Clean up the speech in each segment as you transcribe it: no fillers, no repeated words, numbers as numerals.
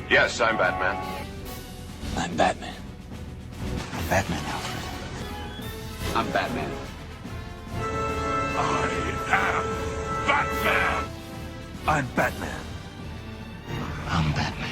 Yes, I'm Batman. I'm Batman. I'm Batman, Alfred. I'm Batman. I am Batman. I'm Batman. I'm Batman.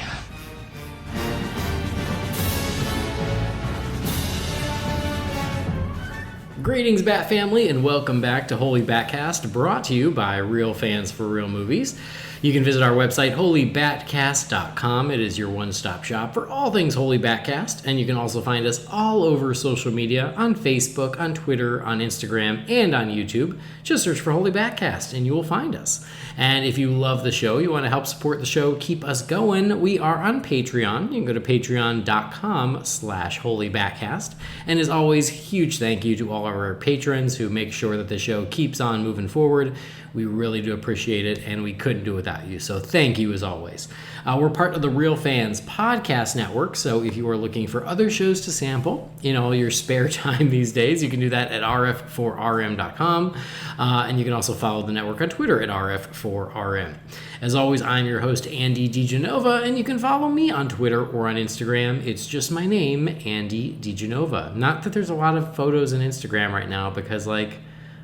Greetings, Bat Family, and welcome back to Holy BatCast, brought to you by Real Fans for Real Movies. You can visit our website, holybatcast.com. It is your one-stop shop for all things Holy BatCast, and you can also find us all over social media, on Facebook, on Twitter, on Instagram, and on YouTube. Just search for Holy BatCast, and you will find us. And if you love the show, you want to help support the show, keep us going, we are on Patreon. You can go to patreon.com/holybatcast. And as always, huge thank you to all of our patrons who make sure that the show keeps on moving forward. We really do appreciate it, and we couldn't do it without you. So thank you as always. We're part of the Real Fans Podcast Network, so if you are looking for other shows to sample in all your spare time these days, you can do that at rf4rm.com. And you can also follow the network on Twitter at rf4rm. As always, I'm your host, Andy DiGenova, and you can follow me on Twitter or on Instagram. It's just my name, Andy DiGenova. Not that there's a lot of photos on Instagram right now, because, like,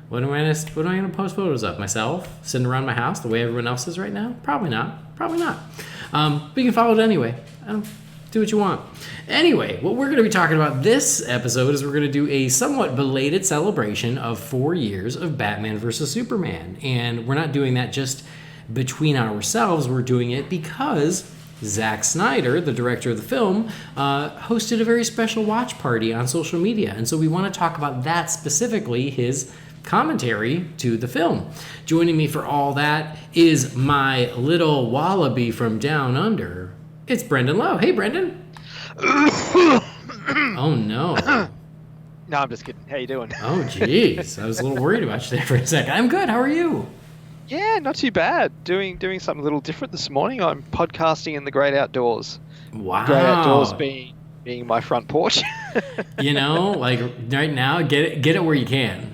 what am I going to post photos of? Myself? Sitting around my house the way everyone else is right now? Probably not. But you can follow it anyway. Do what you want. Anyway, what we're going to be talking about this episode is we're going to do a somewhat belated celebration of 4 years of Batman vs. Superman. And we're not doing that just between ourselves. We're doing it because Zack Snyder, the director of the film, hosted a very special watch party on social media. And so we want to talk about that specifically, his commentary to the film. Joining me for all that is my little wallaby from down under. It's Brendan Lowe. Hey, Brendan. Oh, no. No, I'm just kidding. How you doing? Oh, jeez. I was a little worried about you there for a second. I'm good. How are you? Yeah, not too bad. Doing something a little different this morning. I'm podcasting in the great outdoors. Wow. Great outdoors being my front porch. You know, like right now, get it where you can.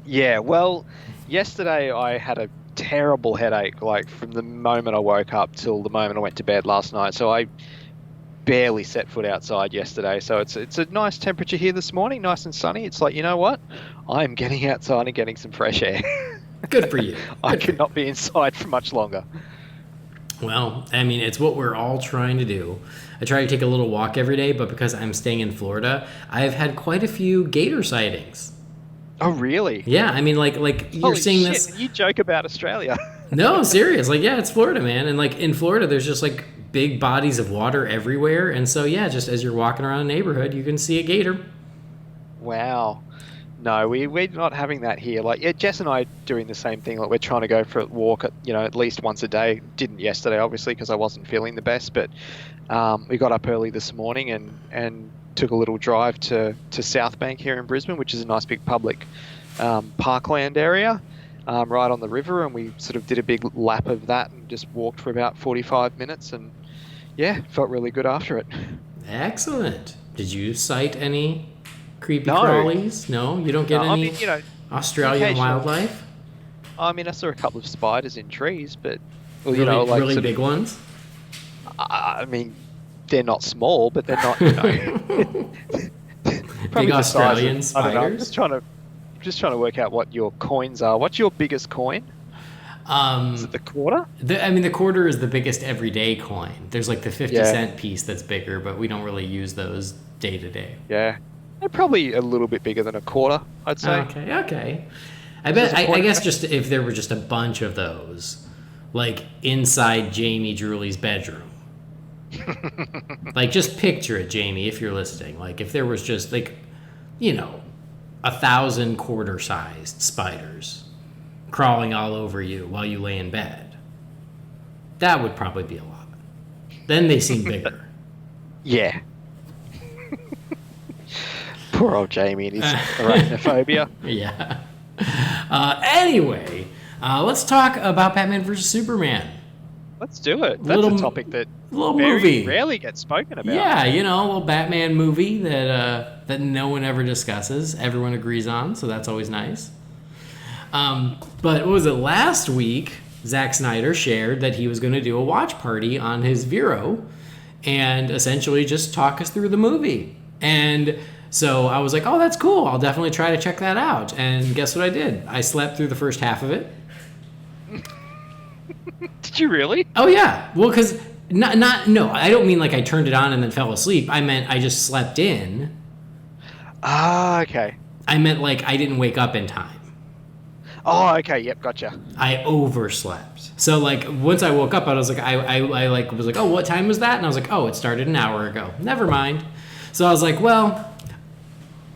Yeah, well, yesterday I had a terrible headache, like from the moment I woke up till the moment I went to bed last night. So I barely set foot outside yesterday. So it's a nice temperature here this morning, nice and sunny. It's like, you know what? I'm getting outside and getting some fresh air. Good for you. I could not be inside for much longer. Well, I mean, it's what we're all trying to do. I try to take a little walk every day, but because I'm staying in Florida, I've had quite a few gator sightings. Oh, really? Yeah, I mean, like you're Holy seeing shit, this. You joke about Australia. No, I'm serious. Like, yeah, it's Florida, man. And like in Florida, there's just like big bodies of water everywhere. And so, yeah, just as you're walking around a neighborhood, you can see a gator. Wow. No, we're not having that here. Like, yeah, Jess and I are doing the same thing. Like, we're trying to go for a walk at least once a day. Didn't yesterday, obviously, because I wasn't feeling the best. But we got up early this morning and took a little drive to South Bank here in Brisbane, which is a nice big public parkland area right on the river. And we sort of did a big lap of that and just walked for about 45 minutes. And, yeah, felt really good after it. Excellent. Did you sight any creepy crawlies? No? You don't get any Australian wildlife? I mean, I saw a couple of spiders in trees, but... Well, really, really big ones? I mean, they're not small, but they're not, big Australian spiders? I don't know. I'm just trying to work out what your coins are. What's your biggest coin? Is it the quarter? The quarter is the biggest everyday coin. There's like the 50-cent piece that's bigger, but we don't really use those day to day. Yeah. They're probably a little bit bigger than a quarter, I'd say. Okay. I guess just if there were just a bunch of those, like inside Jamie Drewley's bedroom. Like, just picture it, Jamie, if you're listening. Like, if there was just, 1,000 quarter-sized spiders crawling all over you while you lay in bed, that would probably be a lot. Then they seem bigger. Yeah. Poor old Jamie and his arachnophobia. Yeah. Anyway, let's talk about Batman vs. Superman. Let's do it. That's a topic that movie rarely gets spoken about. Yeah, a little Batman movie that no one ever discusses. Everyone agrees on, so that's always nice. But what was it, last week? Zack Snyder shared that he was going to do a watch party on his Vero and essentially just talk us through the movie. And so I was like, oh, that's cool. I'll definitely try to check that out. And guess what I did? I slept through the first half of it. Did you really? Oh, yeah. Well, because no, I don't mean like I turned it on and then fell asleep. I meant I just slept in. Ah, okay. I meant like I didn't wake up in time. Oh, okay. Yep, gotcha. I overslept. So like once I woke up, I was like, I like was like, oh, what time was that? And I was like, oh, it started an hour ago. Never mind. So I was like, well,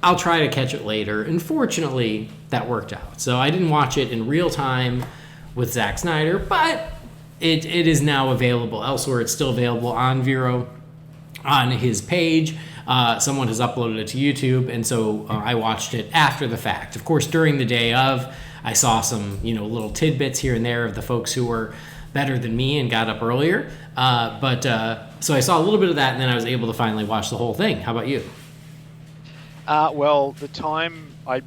I'll try to catch it later. And fortunately, that worked out. So I didn't watch it in real time with Zack Snyder, but it is now available elsewhere. It's still available on Vero, on his page. Someone has uploaded it to YouTube, and so I watched it after the fact. Of course, during the day of, I saw some little tidbits here and there of the folks who were better than me and got up earlier. So I saw a little bit of that, and then I was able to finally watch the whole thing. How about you? Well, the time, I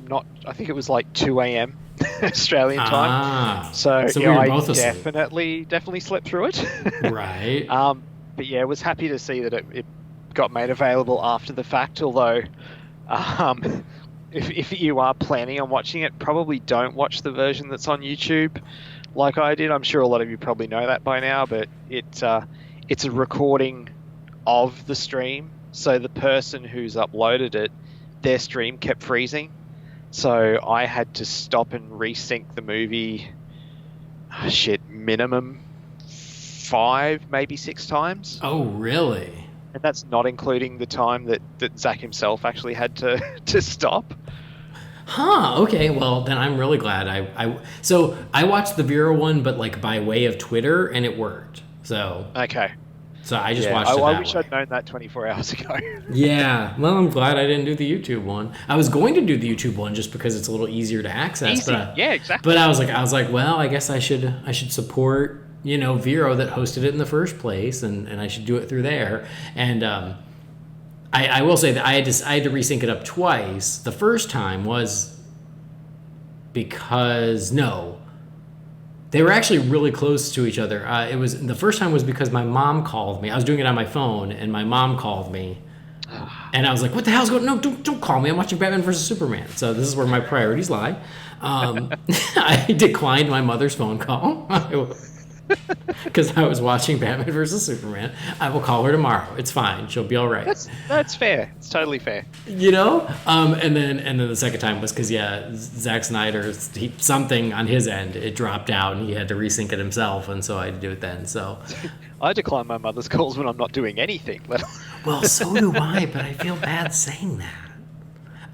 think it was like 2 a.m. Australian time. So we were both I asleep. definitely slept through it. Right. But yeah, was happy to see that it got made available after the fact, although if you are planning on watching it, probably don't watch the version that's on YouTube like I did. I'm sure a lot of you probably know that by now, but it's a recording of the stream, so the person who's uploaded it, their stream kept freezing, so I had to stop and resync the movie minimum 5, maybe 6 times. Oh, really? And that's not including the time that Zack himself actually had to stop. Huh, okay, well, then I'm really glad. So I watched the Vero one, but like by way of Twitter, and it worked. So Okay. So I just watched it that I wish way. I'd known that 24 hours ago. Yeah, well, I'm glad I didn't do the YouTube one. I was going to do the YouTube one just because it's a little easier to access. Easy. Yeah, exactly. But I was like, well, I guess I should support Vero that hosted it in the first place, and I should do it through there. And I will say that I had to resync it up twice. The first time was because they were actually really close to each other. It was the first time was because my mom called me. I was doing it on my phone, and my mom called me, and I was like, "What the hell's going? No, don't call me. I'm watching Batman vs Superman." So this is where my priorities lie. I declined my mother's phone call because I was watching Batman vs Superman. I will call her tomorrow. It's fine. She'll be all right. That's fair. It's totally fair. And then the second time was because Zack Snyder, something on his end, it dropped out and he had to resync it himself, and so I had to do it then. So I decline my mother's calls when I'm not doing anything. Well, so do I, but I feel bad saying that.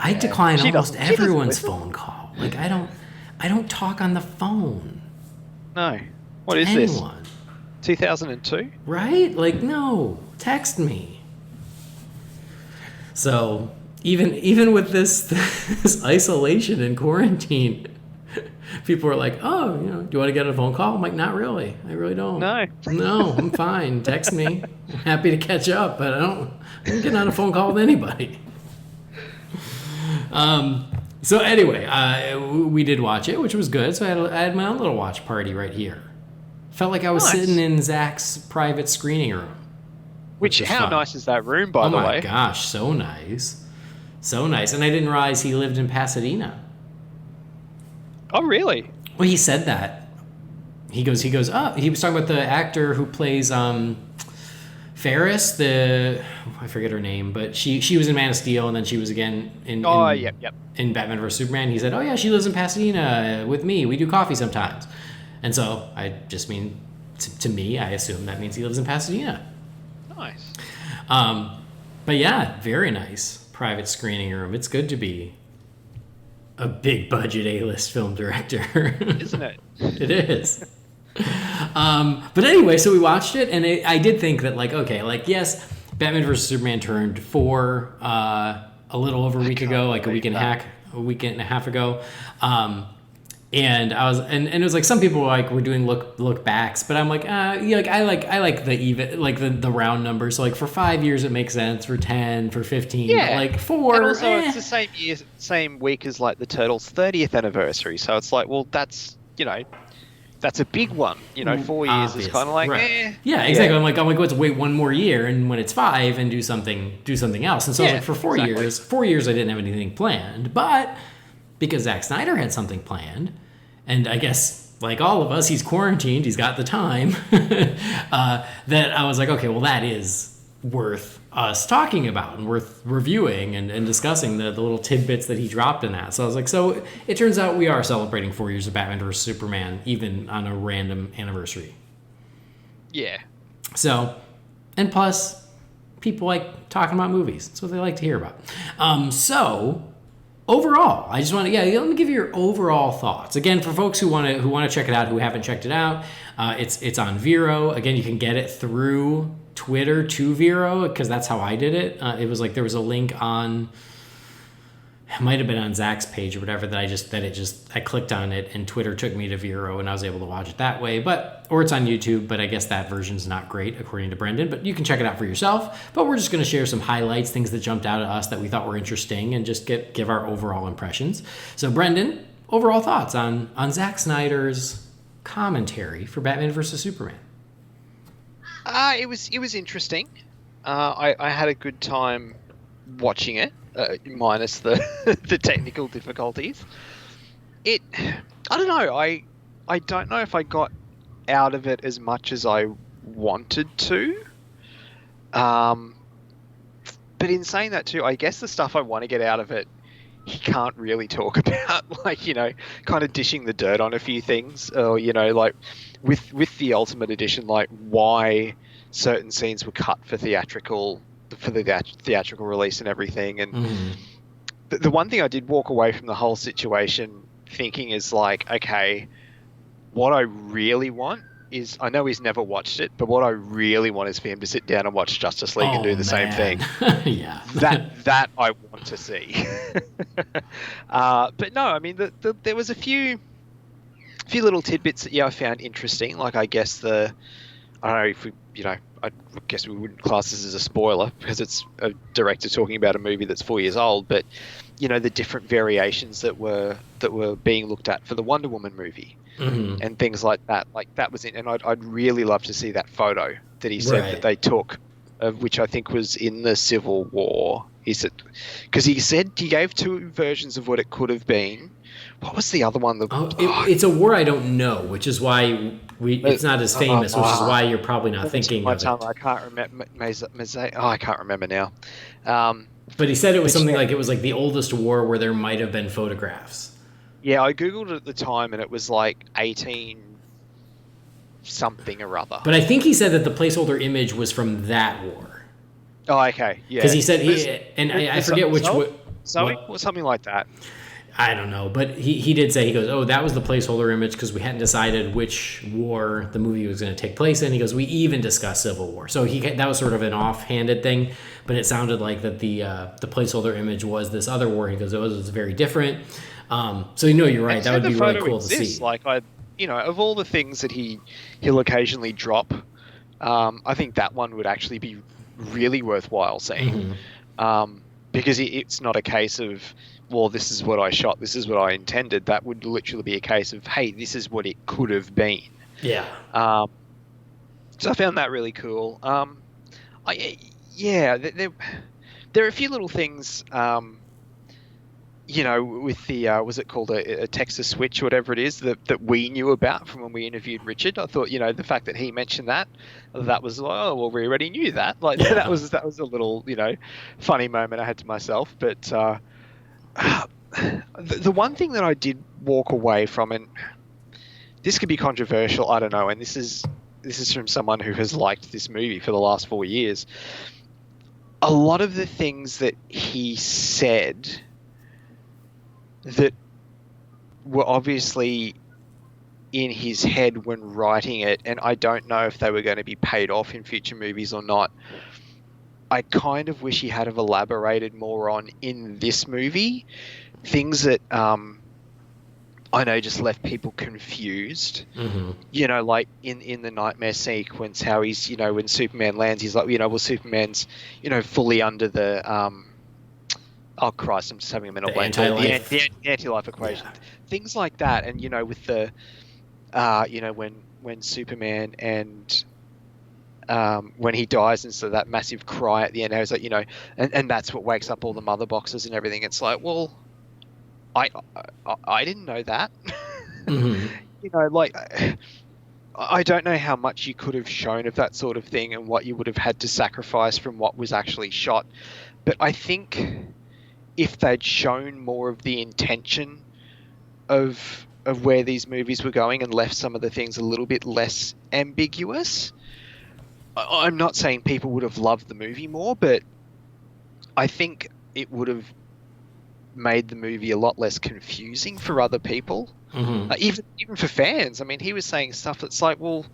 I decline almost everyone's phone call. Like I don't talk on the phone. No. What is anyone. This? 2002? Right? Like, no. Text me. So, even with this isolation and quarantine, people are like, oh, do you want to get a phone call? I'm like, not really. I really don't. No. No, I'm fine. Text me. I'm happy to catch up, but I'm getting on a phone call with anybody. So anyway, we did watch it, which was good. So I had my own little watch party right here. Felt like I was sitting in Zach's private screening room. How nice is that room, by the way? Oh my gosh, so nice. So nice. And I didn't realize he lived in Pasadena. Oh, really? Well, he said that. He goes, oh, he was talking about the actor who plays Ferris, I forget her name, but she was in Man of Steel, and then she was again in Batman vs Superman. He said, oh yeah, she lives in Pasadena with me. We do coffee sometimes. And so I just mean, to me, I assume that means he lives in Pasadena. Nice. But yeah, very nice private screening room. It's good to be a big budget A-list film director. Isn't it? It is. But anyway, so we watched it, and I did think that, yes, Batman vs Superman turned 4 a little over a week ago, like a week and a half ago. And I was, and it was like some people were doing look backs, but I'm like, I like the even, like the round numbers. So like for 5 years it makes sense, for 10, for 15, yeah. But like 4. And also it's the same week as like the Turtles' 30th anniversary. So it's like, well, that's that's a big one. 4 years is kind of like, right. Yeah, exactly. I'm like, let's wait one more year, and when it's 5, and do something else. And so I was like, for 4 years, I didn't have anything planned, but because Zack Snyder had something planned, and I guess like all of us, he's quarantined, he's got the time, that I was like, okay, well, that is worth us talking about and worth reviewing and discussing the little tidbits that he dropped in that. So I was like, so it turns out we are celebrating 4 years of Batman vs. Superman, even on a random anniversary. Yeah. So, and plus, people like talking about movies. That's what they like to hear about. So, overall, I just want to, let me give you your overall thoughts. Again, for folks who want to check it out, who haven't checked it out, it's on Vero. Again, you can get it through Twitter to Vero, because that's how I did it. It was like there was a link on, it might have been on Zach's page or whatever, I clicked on it and Twitter took me to Vero and I was able to watch it that way. Or it's on YouTube, but I guess that version's not great according to Brendan, but you can check it out for yourself. But we're just going to share some highlights, things that jumped out at us that we thought were interesting, and just give our overall impressions. So Brendan, overall thoughts on Zack Snyder's commentary for Batman vs. Superman. It was interesting. I had a good time watching it, minus the the technical difficulties. I don't know. I don't know if I got out of it as much as I wanted to. But in saying that too, I guess the stuff I want to get out of it, he can't really talk about, like, kind of dishing the dirt on a few things, or like with the Ultimate Edition, like why certain scenes were cut for the theatrical release and everything. And the one thing I did walk away from the whole situation thinking is like, okay, what I really want is, I know he's never watched it, but what I really want is for him to sit down and watch Justice League and do the same thing. Yeah. that I want to see. But no, I mean, there was a few little tidbits that I found interesting. Like, I guess I don't know if we, I guess we wouldn't class this as a spoiler because it's a director talking about a movie that's 4 years old, but the different variations that were being looked at for the Wonder Woman movie. And things like that. Like, that was it. And I'd really love to see that photo that he said that they took, which I think was in the Civil War. He said, because he said he gave 2 versions of what it could have been. What was the other one? It's a war I don't know, which is why it's not as famous, which is why you're probably not thinking of it. I can't remember. I can't remember now. But he said it was something like, it was like the oldest war where there might have been photographs. Yeah, I googled it at the time, and it was like 18 something or other. But I think he said that the placeholder image was from that war. Oh, okay, yeah. Because he said I forget which one. Or something like that. I don't know, but he did say, he goes, oh, that was the placeholder image because we hadn't decided which war the movie was going to take place in. He goes, we even discussed Civil War. So that was sort of an offhanded thing, but it sounded like that the placeholder image was this other war. He goes, it was very different. So you're right. That would be really cool to see. Like, of all the things that he'll occasionally drop, I think that one would actually be really worthwhile seeing, because it's not a case of, well, this is what I shot, this is what I intended. That would literally be a case of, hey, this is what it could have been. Yeah. So I found that really cool. There are a few little things. With the, was it called a Texas switch or whatever it is that we knew about from when we interviewed Richard? I thought, the fact that he mentioned that was like, oh, well, we already knew that. Like, that was a little, funny moment I had to myself. But the one thing that I did walk away from, and this could be controversial, I don't know, and this is from someone who has liked this movie for the last 4 years. A lot of the things that he said that were obviously in his head when writing it, and I don't know if they were going to be paid off in future movies or not, I kind of wish he had have elaborated more on in this movie. Things that I know just left people confused. Like in the nightmare sequence, how he's, when Superman lands, he's like, well, Superman's, fully under the oh Christ, I'm just having a mental blank. The anti-life equation. Yeah. Things like that. And, with when Superman and when he dies, and so that massive cry at the end, I was like, and that's what wakes up all the mother boxes and everything. It's like, well, I didn't know that. Mm-hmm. I don't know how much you could have shown of that sort of thing and what you would have had to sacrifice from what was actually shot. But I think if they'd shown more of the intention of where these movies were going and left some of the things a little bit less ambiguous, I'm not saying people would have loved the movie more, but I think it would have made the movie a lot less confusing for other people. Mm-hmm. Even for fans. I mean, he was saying stuff that's like, well,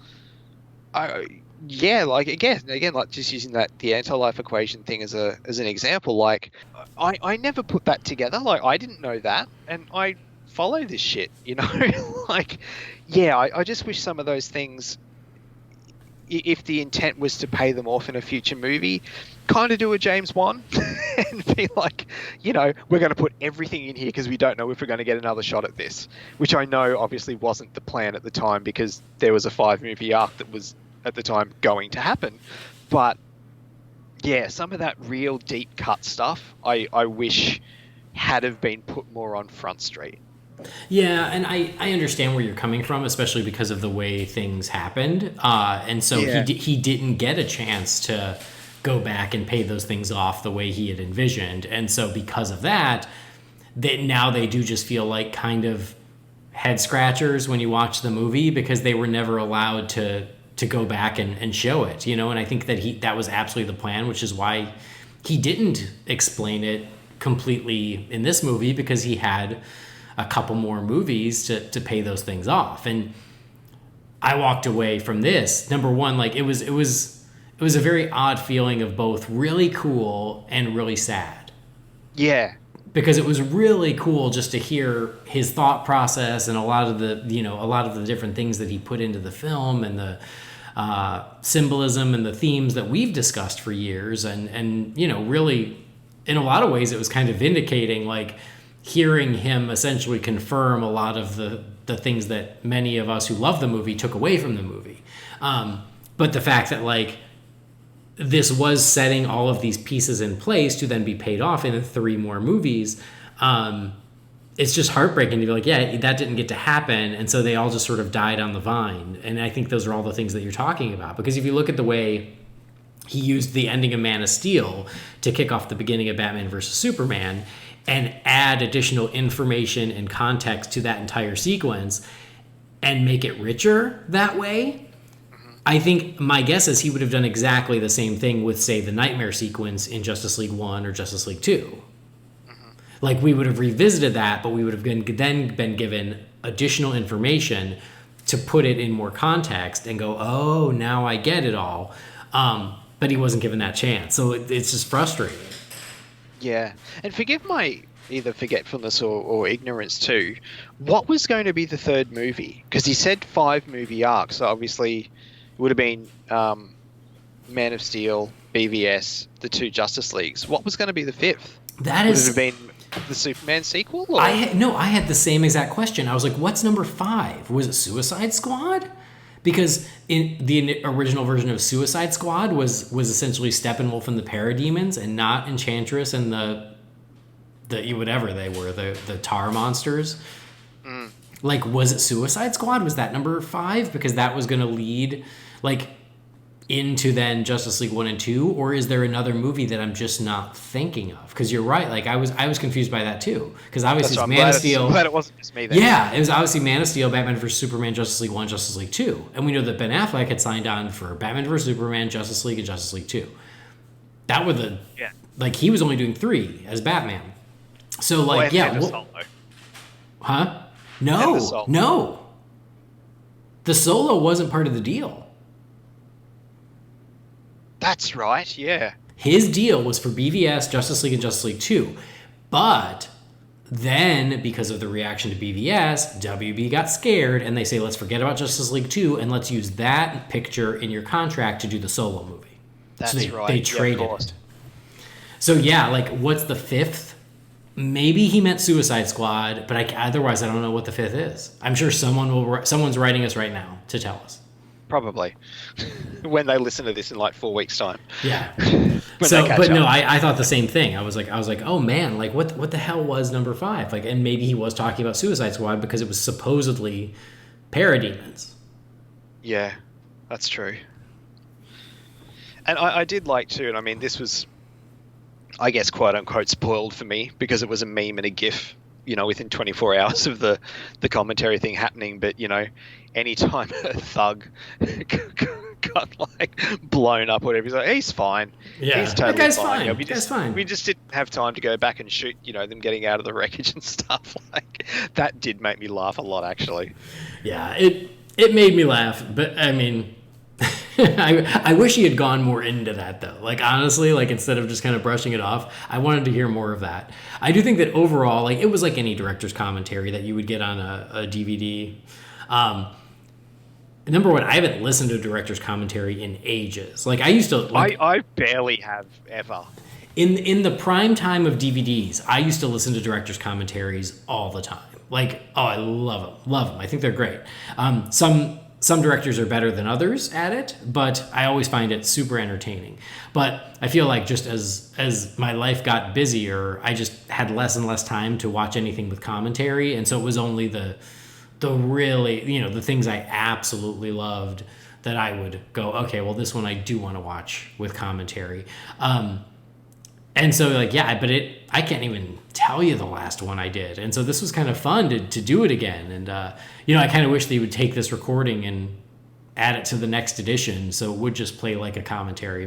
again, like just using the anti-life equation thing as an example. Like, I never put that together. Like, I didn't know that, and I follow this shit. Like, yeah, I just wish some of those things, if the intent was to pay them off in a future movie, kind of do a James Wan and be like, we're going to put everything in here because we don't know if we're going to get another shot at this, which I know obviously wasn't the plan at the time because there was a 5-movie arc that was at the time going to happen. But yeah, some of that real deep cut stuff I wish had have been put more on Front Street. Yeah, and I understand where you're coming from, especially because of the way things happened. And so he didn't get a chance to go back and pay those things off the way he had envisioned. And so because of that, now they do just feel like kind of head scratchers when you watch the movie because they were never allowed to go back and show it, And I think that was absolutely the plan, which is why he didn't explain it completely in this movie, because he had a couple more movies to pay those things off. And I walked away from this, number one, like it was a very odd feeling of both really cool and really sad. Yeah. Because it was really cool just to hear his thought process and a lot of the different things that he put into the film and the symbolism and the themes that we've discussed for years. And really, in a lot of ways, it was kind of vindicating, like, hearing him essentially confirm a lot of the things that many of us who love the movie took away from the movie. But the fact that, like, this was setting all of these pieces in place to then be paid off in 3 more movies, it's just heartbreaking to be like, yeah, that didn't get to happen, and so they all just sort of died on the vine. And I think those are all the things that you're talking about. Because if you look at the way he used the ending of Man of Steel to kick off the beginning of Batman versus Superman, and add additional information and context to that entire sequence and make it richer that way, I think my guess is he would have done exactly the same thing with, say, the Nightmare sequence in Justice League 1 or Justice League 2. Like, we would have revisited that, but we would have then been given additional information to put it in more context and go, oh, now I get it all. But he wasn't given that chance. So it's just frustrating. Yeah. And forgive my either forgetfulness or ignorance too. What was going to be the third movie? Because he said 5-movie arc, so obviously it would have been Man of Steel, BVS, the 2 Justice Leagues. What was going to be the 5th? Would it have been the Superman sequel? Or? I had the same exact question. I was like, what's number 5? Was it Suicide Squad? Because in the original version of Suicide Squad was essentially Steppenwolf and the Parademons, and not Enchantress and the whatever they were, the tar monsters. Like, was it Suicide Squad? Was that number 5? Because that was going to lead, like, into then Justice League 1 and 2, or is there another movie that I'm just not thinking of? Because you're right, like I was confused by that too. Because obviously it's Man of Steel. I'm glad it wasn't just me then. Yeah, it was obviously Man of Steel, Batman vs Superman, Justice League 1, Justice League 2, and we know that Ben Affleck had signed on for Batman vs Superman, Justice League, and Justice League 2. That were like he was only doing 3 as Batman. So like huh? No. The Solo wasn't part of the deal. That's right, yeah. His deal was for BVS, Justice League, and Justice League 2. But then, because of the reaction to BVS, WB got scared, and they say, let's forget about Justice League 2, and let's use that picture in your contract to do the Solo movie. That's so right. They traded it. So yeah, like, what's the 5th maybe he meant Suicide Squad, but otherwise I don't know what the fifth is. I'm sure someone's writing us right now to tell us. Probably. When they listen to this in like 4 weeks' time. Yeah. But no, I thought the same thing. I was like, oh man, like what the hell was number 5? Like, and maybe he was talking about Suicide Squad because it was supposedly parademons. Yeah, that's true. And I did like too, and I mean, this was, I guess, quote unquote, spoiled for me because it was a meme and a GIF, within 24 hours of the commentary thing happening. But, anytime a thug got like blown up or whatever, he's like, he's fine. Yeah, he's totally that guy's fine. fine. That's fine. We just didn't have time to go back and shoot, them getting out of the wreckage and stuff. Like, that did make me laugh a lot, actually. Yeah, it made me laugh, but I mean, I wish he had gone more into that though. Like, honestly, like, instead of just kind of brushing it off, I wanted to hear more of that. I do think that overall, like, it was like any director's commentary that you would get on a DVD. Number one, I haven't listened to a director's commentary in ages. Like, I used to. Like, I barely have ever. In the prime time of DVDs, I used to listen to director's commentaries all the time. Like, oh, I love them. I think they're great. Some directors are better than others at it, but I always find it super entertaining. But I feel like just as my life got busier, I just had less and less time to watch anything with commentary, and so it was only the really, the things I absolutely loved that I would go, okay, well, this one I do want to watch with commentary. And so, like, yeah, but I can't even tell you the last one I did. And so this was kind of fun to do it again. And, I kind of wish they would take this recording and add it to the next edition so it would just play like a commentary.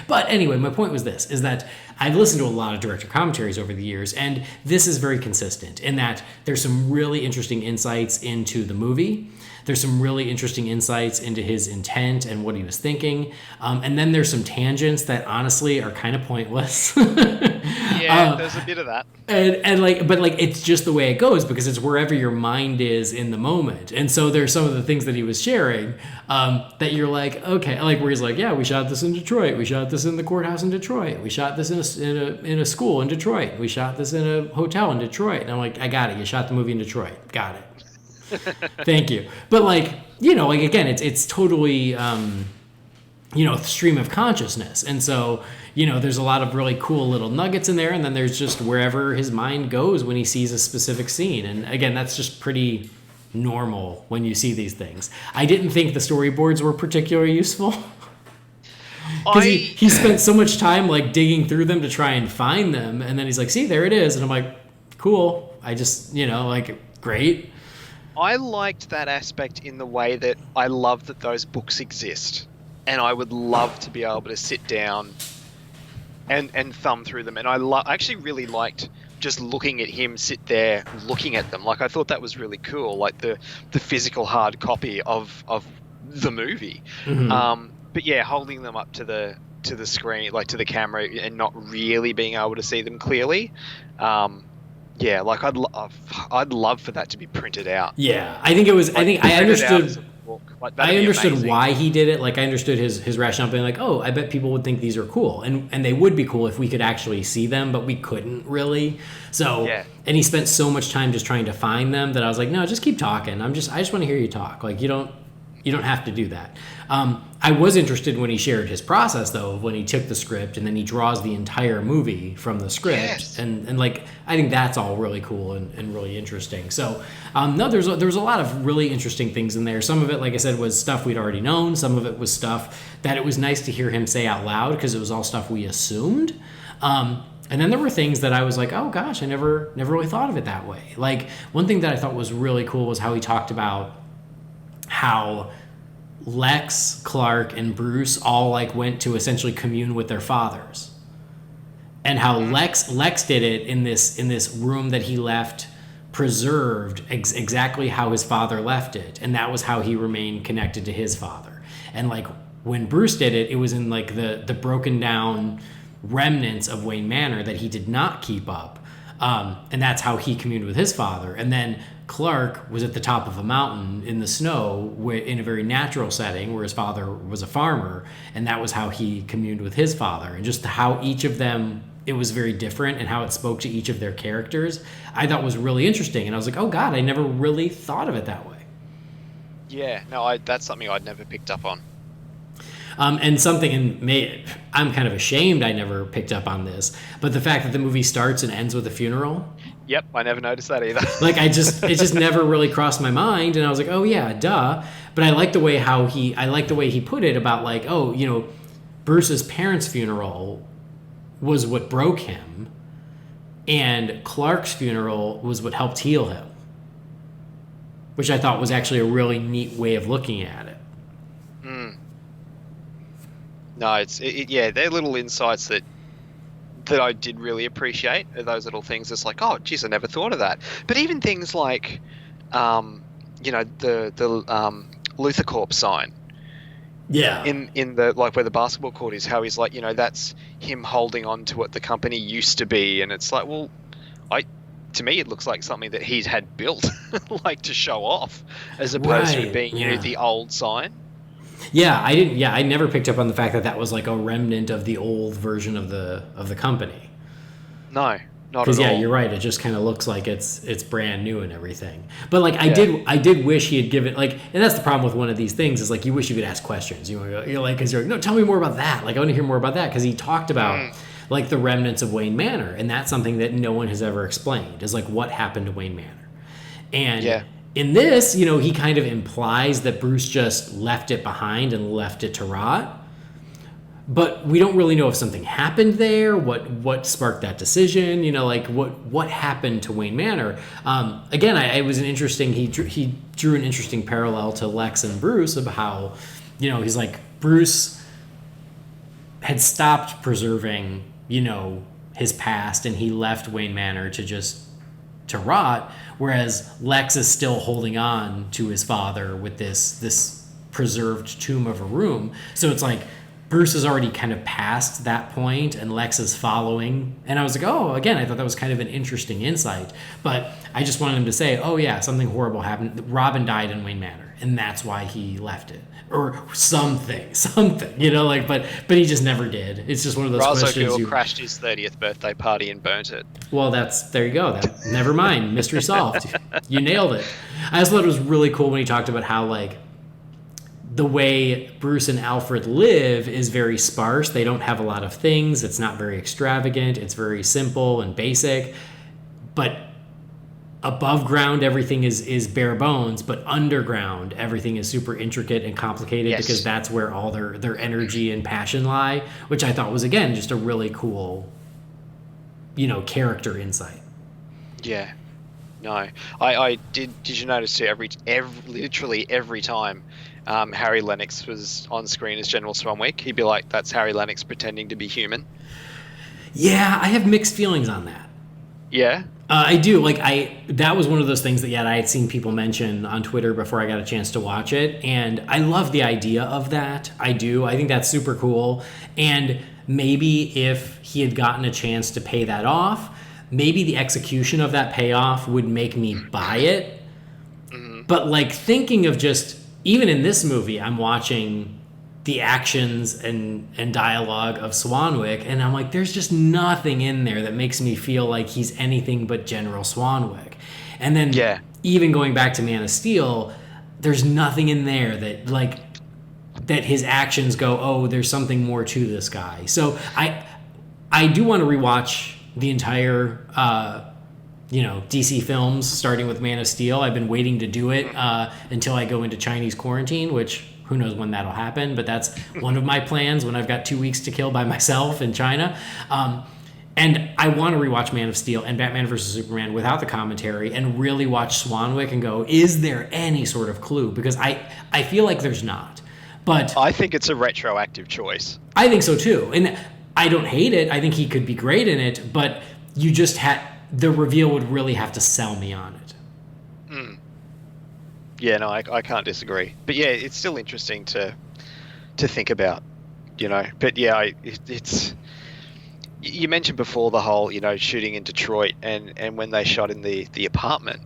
But anyway, my point was this, is that I've listened to a lot of director commentaries over the years, and this is very consistent in that there's some really interesting insights into the movie. There's some really interesting insights into his intent and what he was thinking. And then there's some tangents that honestly are kind of pointless. Yeah, there's a bit of that. But it's just the way it goes because it's wherever your mind is in the moment. And so there's some of the things that he was sharing that you're like, okay, like where he's like, yeah, we shot this in Detroit. We shot this in the courthouse in Detroit. We shot this in a school in Detroit. We shot this in a hotel in Detroit. And I'm like, I got it. You shot the movie in Detroit. Got it. Thank you. But again, it's totally stream of consciousness. And so, there's a lot of really cool little nuggets in there, and then there's just wherever his mind goes when he sees a specific scene. And again, that's just pretty normal when you see these things. I didn't think the storyboards were particularly useful. Because he spent so much time like digging through them to try and find them, and then he's like, see, there it is. And I'm like, cool. I just, great. I liked that aspect in the way that I love that those books exist. And I would love to be able to sit down and thumb through them. And I actually really liked just looking at him sit there looking at them. Like, I thought that was really cool, like the physical hard copy of the movie. Mm-hmm. But yeah, holding them up to the screen, like to the camera, and not really being able to see them clearly. Yeah, like I'd love for that to be printed out. Yeah, I think it was. I understood. I understood amazing. Why he did it. Like, I understood his rationale being like, oh, I bet people would think these are cool, and they would be cool if we could actually see them, but we couldn't really. So, yeah. And he spent so much time just trying to find them that I was like, no, just keep talking. I just want to hear you talk. Like, you don't have to do that. I was interested when he shared his process, though, of when he took the script and then he draws the entire movie from the script. Yes. And like, I think that's all really cool and really interesting. So, no, there was a lot of really interesting things in there. Some of it, like I said, was stuff we'd already known. Some of it was stuff that it was nice to hear him say out loud because it was all stuff we assumed. And then there were things that I was like, oh gosh, I never really thought of it that way. Like, one thing that I thought was really cool was how he talked about how Lex, Clark, and Bruce all like went to essentially commune with their fathers, and how Lex did it in this room that he left preserved exactly how his father left it, and that was how he remained connected to his father. And like when Bruce did it, it was in like the broken down remnants of Wayne Manor that he did not keep up, and that's how he communed with his father. And then Clark was at the top of a mountain in the snow in a very natural setting where his father was a farmer, and that was how he communed with his father. And just how each of them it was very different and how it spoke to each of their characters, I thought was really interesting. And I was like, oh God, I never really thought of it that way. Yeah, no, that's something I'd never picked up on. And I'm kind of ashamed I never picked up on this, but the fact that the movie starts and ends with a funeral. Yep, I never noticed that either. Like it just never really crossed my mind, and I was like, oh yeah, duh. But I like the way he put it about like, oh, you know, Bruce's parents' funeral was what broke him, and Clark's funeral was what helped heal him, which I thought was actually a really neat way of looking at it. No, they're little insights that I did really appreciate. Those little things, it's like, oh, geez, I never thought of that. But even things like, you know, the Luther Corp sign. Yeah. In the, like, where the basketball court is, how he's like, you know, that's him holding on to what the company used to be, and it's like, well, to me it looks like something that he's had built, like, to show off, as opposed to it being, you know, the old sign. Yeah, I never picked up on the fact that that was like a remnant of the old version of the company. No, not at all. Because you're right. It just kind of looks like it's brand new and everything. But like I did wish he had given like, and that's the problem with one of these things is like you wish you could ask questions. You're like, because you're like, no, tell me more about that. Like I want to hear more about that because he talked about like the remnants of Wayne Manor, and that's something that no one has ever explained. Is like what happened to Wayne Manor, and in this, you know, he kind of implies that Bruce just left it behind and left it to rot. But we don't really know if something happened there, what sparked that decision, you know, like what happened to Wayne Manor. Again, it was an interesting, he drew an interesting parallel to Lex and Bruce of how, you know, he's like, Bruce had stopped preserving, you know, his past and he left Wayne Manor to rot, whereas Lex is still holding on to his father with this preserved tomb of a room. So it's like Bruce is already kind of past that point and Lex is following. And I was like, oh, again, I thought that was kind of an interesting insight. But I just wanted him to say, oh yeah, something horrible happened. Robin died in Wayne Manor, and that's why he left it. Or something, you know, like, but he just never did. It's just one of those questions. Razo crashed his 30th birthday party and burnt it. Well, there you go. Never mind. Mystery solved. You nailed it. I also thought it was really cool when he talked about how, like, the way Bruce and Alfred live is very sparse. They don't have a lot of things. It's not very extravagant. It's very simple and basic. But above ground, everything is bare bones, but underground, everything is super intricate and complicated because that's where all their energy and passion lie, which I thought was, again, just a really cool, you know, character insight. Yeah. No. I did you notice too, literally every time Harry Lennox was on screen as General Swanwick, he'd be like, that's Harry Lennox pretending to be human. Yeah, I have mixed feelings on that. Yeah? I do. Like, that was one of those things that, I had seen people mention on Twitter before I got a chance to watch it. And I love the idea of that. I do. I think that's super cool. And maybe if he had gotten a chance to pay that off, maybe the execution of that payoff would make me buy it. Mm-hmm. But, like, thinking of just, even in this movie, I'm watching the actions and dialogue of Swanwick, and I'm like, there's just nothing in there that makes me feel like he's anything but General Swanwick. And then even going back to Man of Steel, there's nothing in there that his actions go, oh, there's something more to this guy. So I do want to rewatch the entire DC films, starting with Man of Steel. I've been waiting to do it until I go into Chinese quarantine, which who knows when that'll happen, but that's one of my plans when I've got 2 weeks to kill by myself in China. And I want to rewatch Man of Steel and Batman vs. Superman without the commentary and really watch Swanwick and go, is there any sort of clue? Because I feel like there's not. But I think it's a retroactive choice. I think so too. And I don't hate it. I think he could be great in it, but you just the reveal would really have to sell me on it. Yeah, no, I can't disagree. But yeah, it's still interesting to think about, you know. But yeah, it's you mentioned before the whole, you know, shooting in Detroit and when they shot in the apartment,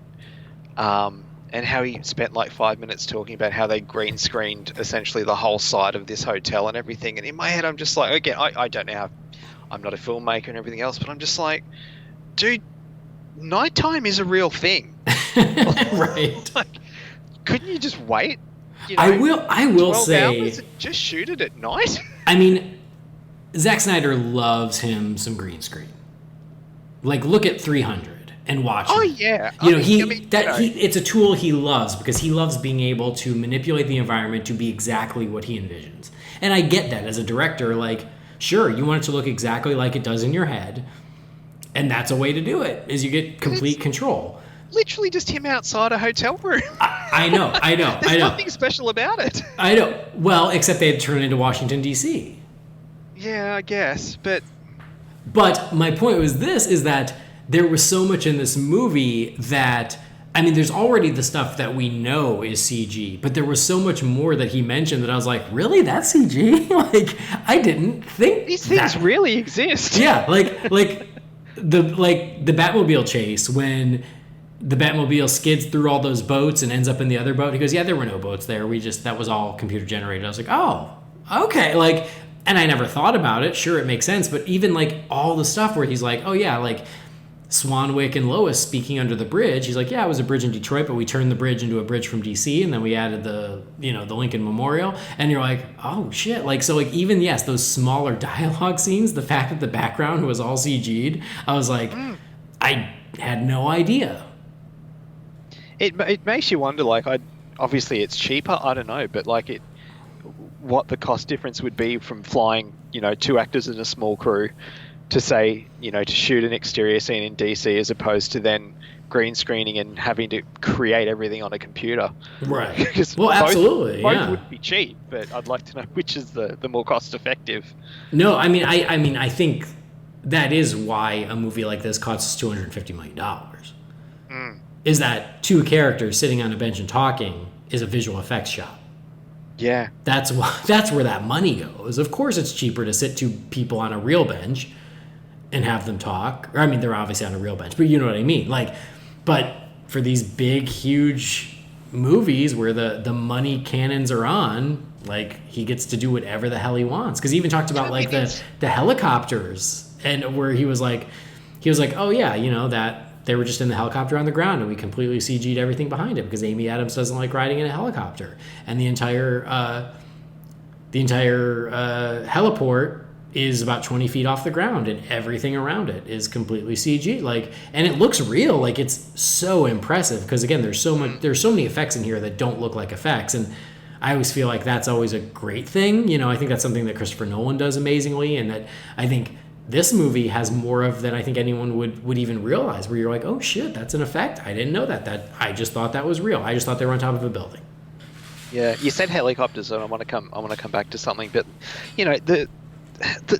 and how he spent like 5 minutes talking about how they green screened essentially the whole side of this hotel and everything. And in my head, I'm just like, okay, I don't know how. I'm not a filmmaker and everything else, but I'm just like, dude, nighttime is a real thing. Right. Like, couldn't you just wait? You know, I will 12 say, hours and just shoot it at night. I mean, Zack Snyder loves him some green screen. Like, look at 300 and watch Oh it. yeah, It's a tool he loves because he loves being able to manipulate the environment to be exactly what he envisions. And I get that as a director. Like, sure, you want it to look exactly like it does in your head, and that's a way to do it. Is you get complete control. Literally just him outside a hotel room. I know. There's nothing special about it. I know. Well, except they had turned into Washington D.C. Yeah, I guess, but my point was this: is that there was so much in this movie that, I mean, there's already the stuff that we know is CG, but there was so much more that he mentioned that I was like, really? That's CG? Like, I didn't think these things really exist. Yeah, like the Batmobile chase when the Batmobile skids through all those boats and ends up in the other boat. He goes, yeah, there were no boats there. That was all computer generated. I was like, oh, okay. Like, and I never thought about it. Sure, it makes sense. But even like all the stuff where he's like, oh yeah, like Swanwick and Lois speaking under the bridge. He's like, yeah, it was a bridge in Detroit, but we turned the bridge into a bridge from DC, and then we added the Lincoln Memorial. And you're like, oh shit. Like, so like even, yes, those smaller dialogue scenes, the fact that the background was all CG'd, I was like, I had no idea. It makes you wonder, like, obviously it's cheaper, I don't know, but like what the cost difference would be from flying, 2 actors and a small crew to say, to shoot an exterior scene in DC as opposed to then green screening and having to create everything on a computer. Right. Because absolutely. Both would be cheap, but I'd like to know which is the more cost effective. No, I mean, I think that is why a movie like this costs $250 million. Is that 2 characters sitting on a bench and talking is a visual effects shot. Yeah. That's where that money goes. Of course it's cheaper to sit 2 people on a real bench and have them talk. Or, I mean, they're obviously on a real bench, but you know what I mean. Like, but for these big, huge movies where the money cannons are on, like, he gets to do whatever the hell he wants. Because he even talked about like the helicopters, and where he was like, oh yeah, that they were just in the helicopter on the ground, and we completely CG'd everything behind it because Amy Adams doesn't like riding in a helicopter, and the entire heliport is about 20 feet off the ground, and everything around it is completely CG. Like, and it looks real. Like, it's so impressive because, again, there's so many effects in here that don't look like effects, and I always feel like that's always a great thing. I think that's something that Christopher Nolan does amazingly, and that I think this movie has more of than I think anyone would even realize, where you're like, oh shit, that's an effect. I didn't know that I just thought that was real. I just thought they were on top of a building. Yeah, you said helicopters, and I want to come back to something, but the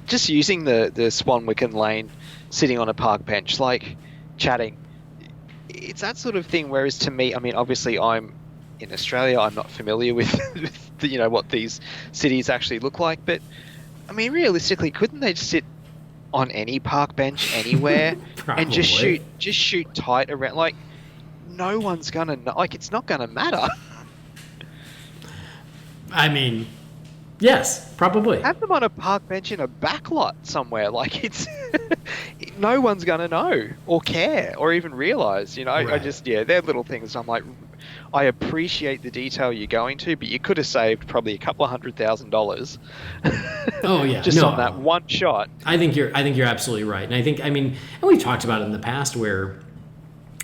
just using the Swanwick and Lane sitting on a park bench, like chatting, it's that sort of thing. Whereas to me, I mean, obviously I'm in Australia, I'm not familiar with what these cities actually look like, but I mean, realistically, couldn't they just sit on any park bench anywhere and just shoot tight around? Like, no one's gonna know. Like, it's not gonna matter. I mean, yes, probably. Have them on a park bench in a backlot somewhere. Like, it's no one's gonna know or care or even realize. Right. I just they're little things. I'm like, I appreciate the detail you're going to, but you could have saved probably $200,000. Oh yeah, just on that one shot. I think you're absolutely right, and and we've talked about it in the past where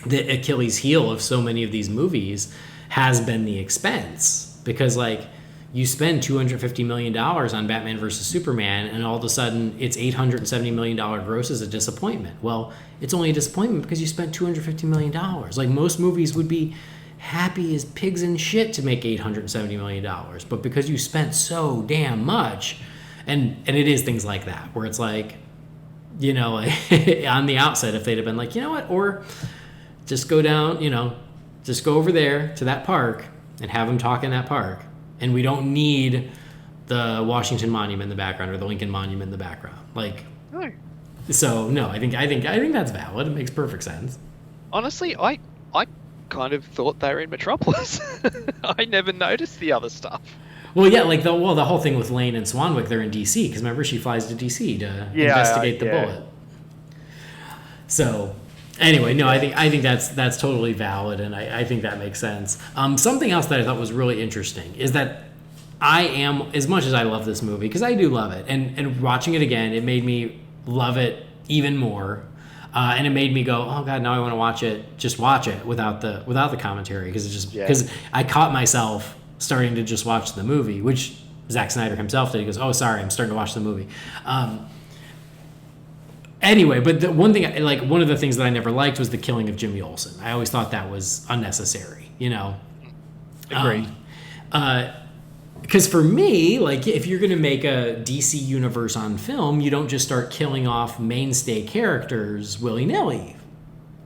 the Achilles heel of so many of these movies has been the expense, because like you spend $250 million on Batman versus Superman, and all of a sudden it's $870 million gross is a disappointment. Well, it's only a disappointment because you spent $250 million. Like, most movies would be happy as pigs in shit to make $870 million, but because you spent so damn much, and it is things like that where it's like, on the outset, if they'd have been like, what, or just go down, just go over there to that park and have them talk in that park, and we don't need the Washington Monument in the background or the Lincoln Monument in the background. Like, no. So no, I think that's valid. It makes perfect sense. Honestly, I kind of thought they were in Metropolis. I never noticed the other stuff. Well, yeah, like the whole thing with Lane and Swanwick, they're in DC because remember she flies to DC to investigate the bullet. So, anyway, no, I think that's totally valid, and I think that makes sense. Something else that I thought was really interesting is that I am, as much as I love this movie, because I do love it, and watching it again, it made me love it even more. And it made me go, oh god, now I want to watch it. Just watch it without the commentary, because I caught myself starting to just watch the movie, which Zack Snyder himself did. He goes, oh sorry, I'm starting to watch the movie. Anyway, but the one thing, like one of the things that I never liked was the killing of Jimmy Olsen. I always thought that was unnecessary. Agreed. Because for me, like if you're going to make a DC universe on film, you don't just start killing off mainstay characters willy-nilly.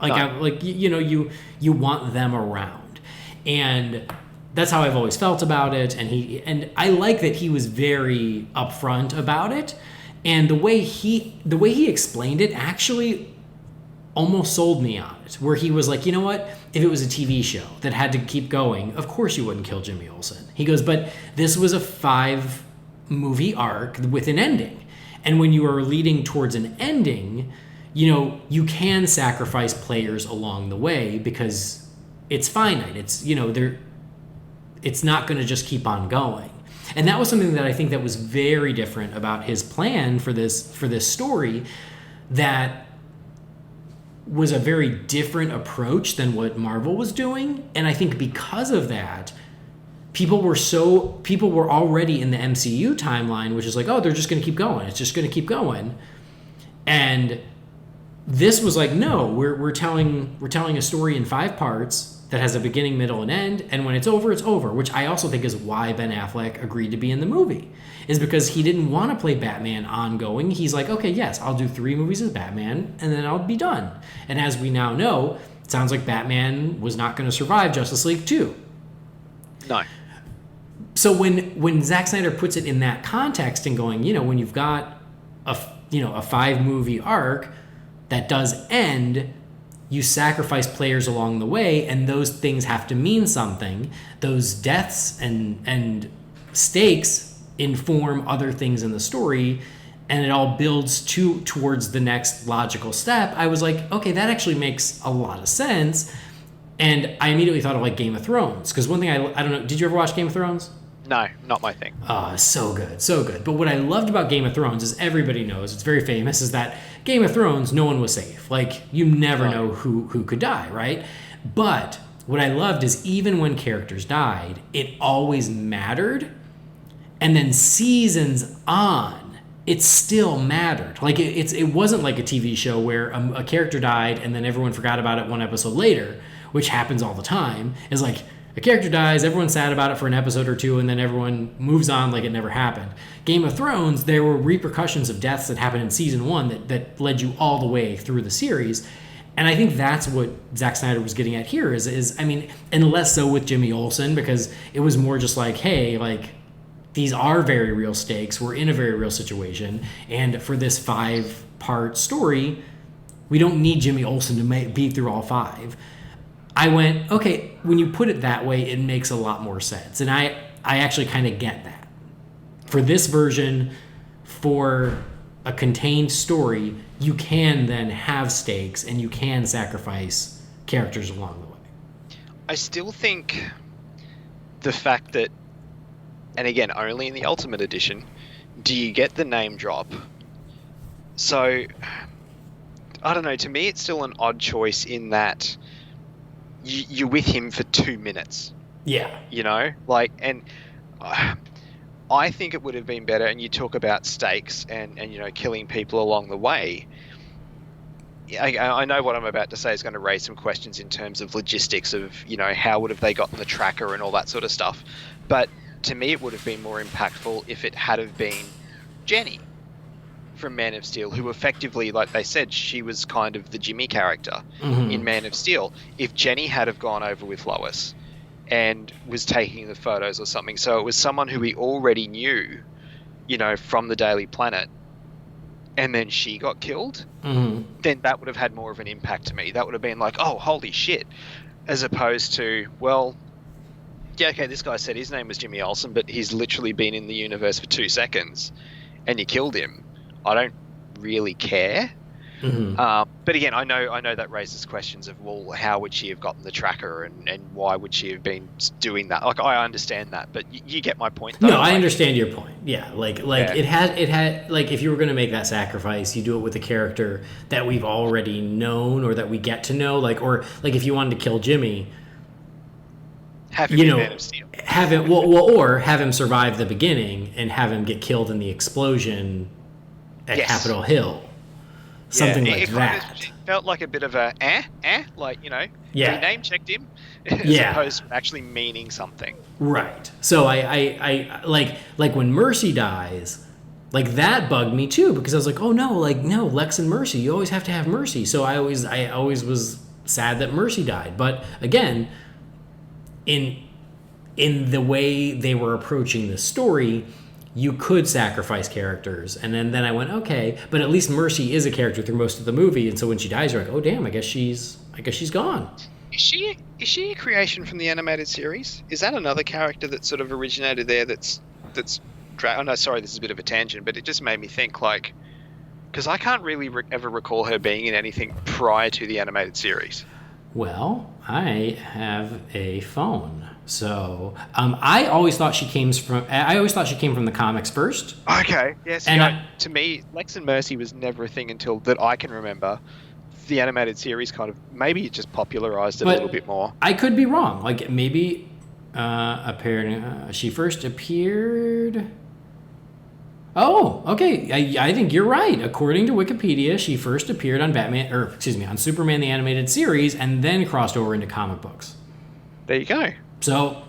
Like, you want them around. And that's how I've always felt about it. And I like that he was very upfront about it. And the way he explained it actually almost sold me on it, where he was like, you know what, if it was a TV show that had to keep going, of course you wouldn't kill Jimmy Olsen. He goes, but this was a 5-movie arc with an ending, and when you are leading towards an ending, you can sacrifice players along the way because it's finite. It's it's not going to just keep on going. And that was something that I think that was very different about his plan for this story, that was a very different approach than what Marvel was doing. And I think because of that, people were already in the MCU timeline, which is like, oh, they're just going to keep going. It's just going to keep going. And this was like, no, we're telling a story in 5 parts that has a beginning, middle, and end, and when it's over, which I also think is why Ben Affleck agreed to be in the movie, is because he didn't want to play Batman ongoing. He's like, okay, yes, I'll do 3 movies as Batman, and then I'll be done. And as we now know, it sounds like Batman was not going to survive Justice League 2. No. So when Zack Snyder puts it in that context and going, when you've got a 5-movie arc that does end, you sacrifice players along the way, and those things have to mean something. Those deaths and stakes inform other things in the story, and it all builds towards the next logical step. I was like, okay, that actually makes a lot of sense. And I immediately thought of like Game of Thrones, because one thing I don't know, did you ever watch Game of Thrones? No, not my thing. So good. But what I loved about Game of Thrones is everybody knows, it's very famous, is that Game of Thrones, no one was safe. Like, you never know who could die, right? But what I loved is even when characters died, it always mattered. And then seasons on, it still mattered. Like, it wasn't like a TV show where a character died and then everyone forgot about it 1 episode later, which happens all the time. It's like, a character dies, everyone's sad about it for an episode or 2, and then everyone moves on like it never happened. Game of Thrones, there were repercussions of deaths that happened in season 1 that led you all the way through the series. And I think that's what Zack Snyder was getting at here is and less so with Jimmy Olsen, because it was more just like, hey, like, these are very real stakes. We're in a very real situation. And for this 5-part story, we don't need Jimmy Olsen to be through all 5. I went, okay, when you put it that way, it makes a lot more sense. And I actually kind of get that. For this version, for a contained story, you can then have stakes and you can sacrifice characters along the way. I still think the fact that, and again, only in the Ultimate Edition, do you get the name drop? So, I don't know, to me it's still an odd choice in that you're with him for 2 minutes. Yeah. And I think it would have been better, and you talk about stakes and killing people along the way. I know what I'm about to say is going to raise some questions in terms of logistics of, how would have they gotten the tracker and all that sort of stuff. But to me, it would have been more impactful if it had have been Jenny from Man of Steel, who effectively, like they said, she was kind of the Jimmy character in Man of Steel. If Jenny had have gone over with Lois and was taking the photos or something, so it was someone who we already knew, from the Daily Planet, and then she got killed, then that would have had more of an impact to me. That would have been like, oh, holy shit, as opposed to, well, yeah, okay, this guy said his name was Jimmy Olsen, but he's literally been in the universe for 2 seconds, and you killed him. I don't really care. Mm-hmm. But again, I know that raises questions of, well, how would she have gotten the tracker, and why would she have been doing that? Like, I understand that, but you get my point, though. No, I understand your point. Yeah, it had like, if you were going to make that sacrifice, you do it with a character that we've already known or that we get to know, or if you wanted to kill Jimmy, have him be Man of Steel. or have him survive the beginning and have him get killed in the explosion at Capitol Hill. Something like that. It felt like a bit of a we name checked him, as opposed to actually meaning something. Right. So I like when Mercy dies, like that bugged me too, because I was like, oh no, Lex and Mercy, you always have to have Mercy. So I always was sad that Mercy died. But again, in the way they were approaching the story, you could sacrifice characters. And then I went, okay, but at least Mercy is a character through most of the movie, and so when she dies, you're like, oh damn, I guess she's gone. Is she a creation from the animated series? Is that another character that sort of originated there oh no, sorry, this is a bit of a tangent, but it just made me think, like, because I can't really ever recall her being in anything prior to the animated series. Well, I have a phone. So I always thought she came from the comics first. Okay, yes. Yeah, to me, Lex and Mercy was never a thing until that I can remember. The animated series kind of, maybe it just popularized it a little bit more. I could be wrong. Like maybe she first appeared. Oh, okay. I think you're right. According to Wikipedia, she first appeared on on Superman the Animated Series, and then crossed over into comic books. There you go. So,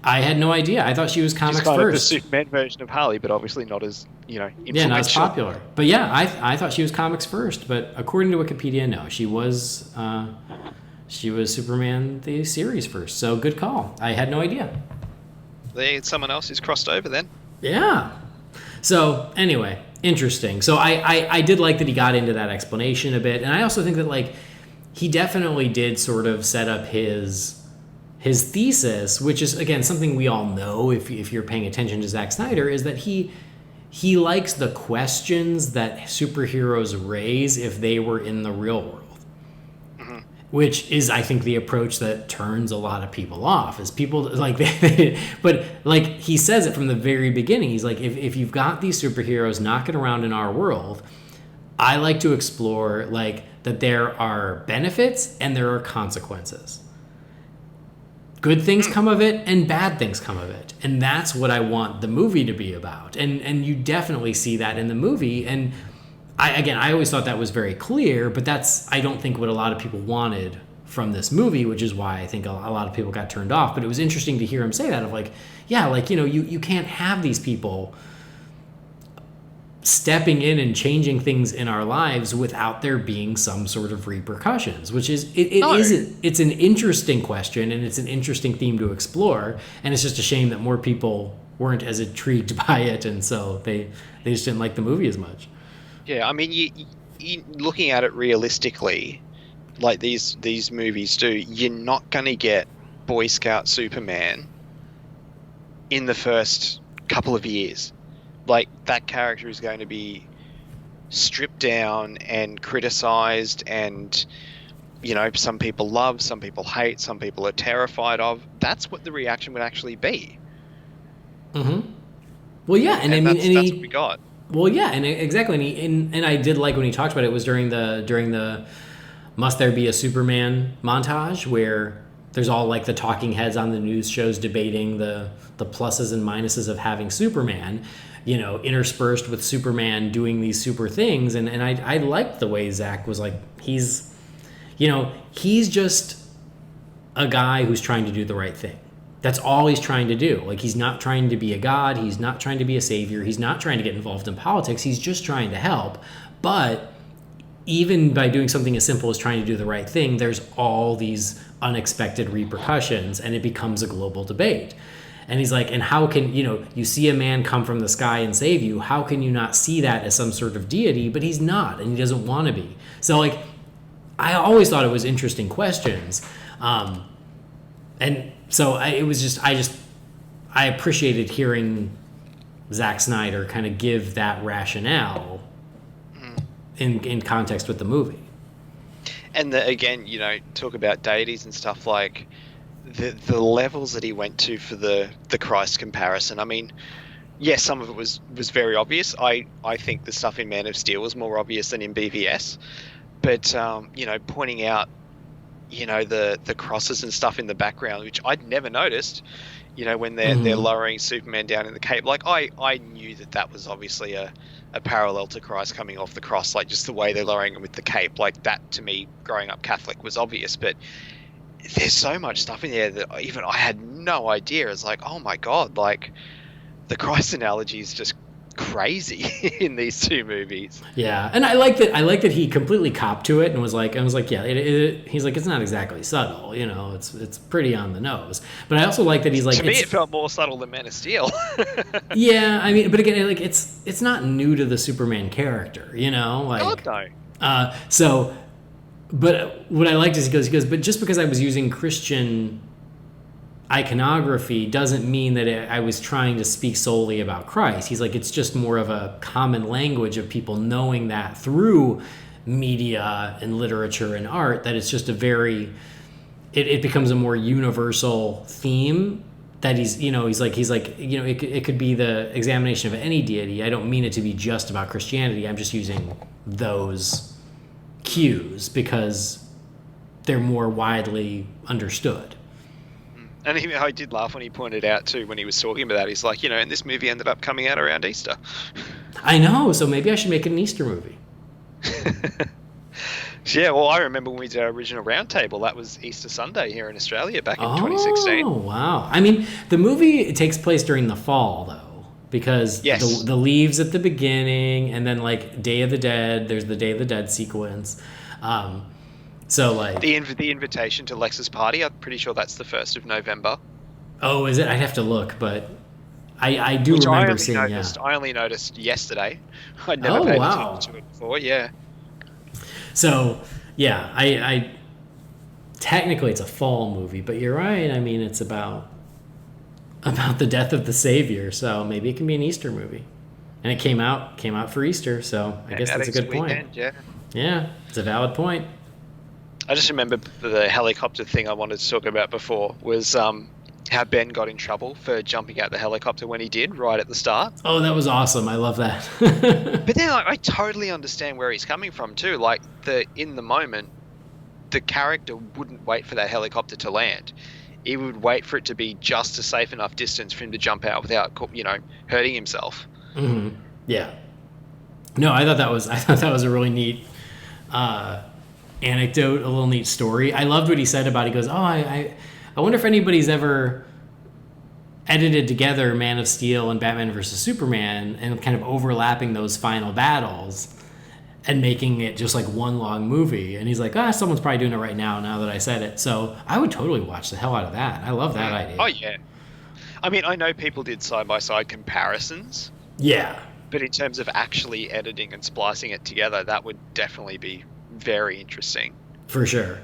I had no idea. I thought she was comics first. first. The Superman version of Harley, but obviously not as influential. Yeah, not as popular. But yeah, I thought she was comics first. But according to Wikipedia, no, she was Superman the series first. So good call. I had no idea. There's someone else who's crossed over then. Yeah. So anyway, interesting. So I did like that he got into that explanation a bit, and I also think that he definitely did sort of set up his thesis, which is again something we all know if you're paying attention to Zack Snyder, is that he likes the questions that superheroes raise if they were in the real world. Mm-hmm. Which is, I think, the approach that turns a lot of people off. Is people but he says it from the very beginning. He's like, if you've got these superheroes knocking around in our world, I like to explore that there are benefits and there are consequences. Good things come of it and bad things come of it. And that's what I want the movie to be about. And you definitely see that in the movie. And I always thought that was very clear, but that's, I don't think, what a lot of people wanted from this movie, which is why I think a lot of people got turned off. But it was interesting to hear him say that you can't have these people stepping in and changing things in our lives without there being some sort of repercussions, which is it's an interesting question, and it's an interesting theme to explore, and it's just a shame that more people weren't as intrigued by it, and so they just didn't like the movie as much. Yeah, I mean, you looking at it realistically, like these movies do, you're not going to get Boy Scout Superman in the first couple of years. Like, that character is going to be stripped down and criticized, and some people love, some people hate, some people are terrified of. That's what the reaction would actually be. Mm-hmm. Well, yeah, and that's what we got. Well, yeah, and exactly, and I did like when he talked about it was during the Must There Be a Superman montage, where there's all the talking heads on the news shows debating the pluses and minuses of having Superman, interspersed with Superman doing these super things. And I liked the way Zach was he's just a guy who's trying to do the right thing. That's all he's trying to do. He's not trying to be a god. He's not trying to be a savior. He's not trying to get involved in politics. He's just trying to help. But even by doing something as simple as trying to do the right thing, there's all these unexpected repercussions, and it becomes a global debate. And he's like, and how can, you see a man come from the sky and save you. How can you not see that as some sort of deity? But he's not, and he doesn't want to be. So, I always thought it was interesting questions. And so I appreciated hearing Zack Snyder kind of give that rationale in context with the movie. And again, talk about deities and stuff, like the levels that he went to for the Christ comparison. I mean, yes, some of it was very obvious. I think the stuff in Man of Steel was more obvious than in BVS. But, pointing out, the crosses and stuff in the background, which I'd never noticed, when they're lowering Superman down in the cape. Like, I knew that was obviously a parallel to Christ coming off the cross, like just the way they're lowering him with the cape. Like, that, to me, growing up Catholic, was obvious. But there's so much stuff in there that even I had no idea. It's like, oh, my God, like, the Christ analogy is just crazy in these two movies. Yeah, and I like that he completely copped to it and was like, yeah, he's like, it's not exactly subtle, it's pretty on the nose. But I also like that he's like, to me, it felt more subtle than Man of Steel. Yeah, I mean, but again, like, it's not new to the Superman character, like, God, no. So, but what I liked is he goes, but just because I was using Christian iconography doesn't mean that I was trying to speak solely about Christ. He's like, it's just more of a common language of people knowing that through media and literature and art, that it's just it becomes a more universal theme that he's like, it could be the examination of any deity. I don't mean it to be just about Christianity. I'm just using those cues because they're more widely understood. And I did laugh when he pointed out, too, when he was talking about that. He's like, and this movie ended up coming out around Easter. I know, so maybe I should make it an Easter movie. Yeah, well, I remember when we did our original roundtable. That was Easter Sunday here in Australia back in 2016. Oh, wow. I mean, the movie takes place during the fall, though, because the leaves at the beginning, and then, like, Day of the Dead, there's the Day of the Dead sequence. So, like, the invitation to Lex's party, I'm pretty sure that's the 1st of November. Oh, is it? I'd have to look, but I do remember seeing. I only noticed yesterday. I'd never paid attention to it before. Yeah. So, yeah, I technically it's a fall movie, but you're right. I mean, it's about the death of the Savior, so maybe it can be an Easter movie. And it came out for Easter, so I guess that's a good point. Yeah, it's a valid point. I just remember the helicopter thing I wanted to talk about before was how Ben got in trouble for jumping out the helicopter when he did right at the start. Oh, that was awesome. I love that. But then I totally understand where he's coming from too. Like, in the moment, the character wouldn't wait for that helicopter to land. He would wait for it to be just a safe enough distance for him to jump out without, hurting himself. Mm-hmm. Yeah. No, I thought that was a really neat anecdote, a little neat story. I loved what he said about it. He goes, I wonder if anybody's ever edited together Man of Steel and Batman versus Superman and kind of overlapping those final battles and making it just like one long movie. And he's like, someone's probably doing it right now that I said it. So I would totally watch the hell out of that. I love that idea. Oh, yeah. I mean, I know people did side-by-side comparisons. Yeah. But in terms of actually editing and splicing it together, that would definitely be very interesting. For sure.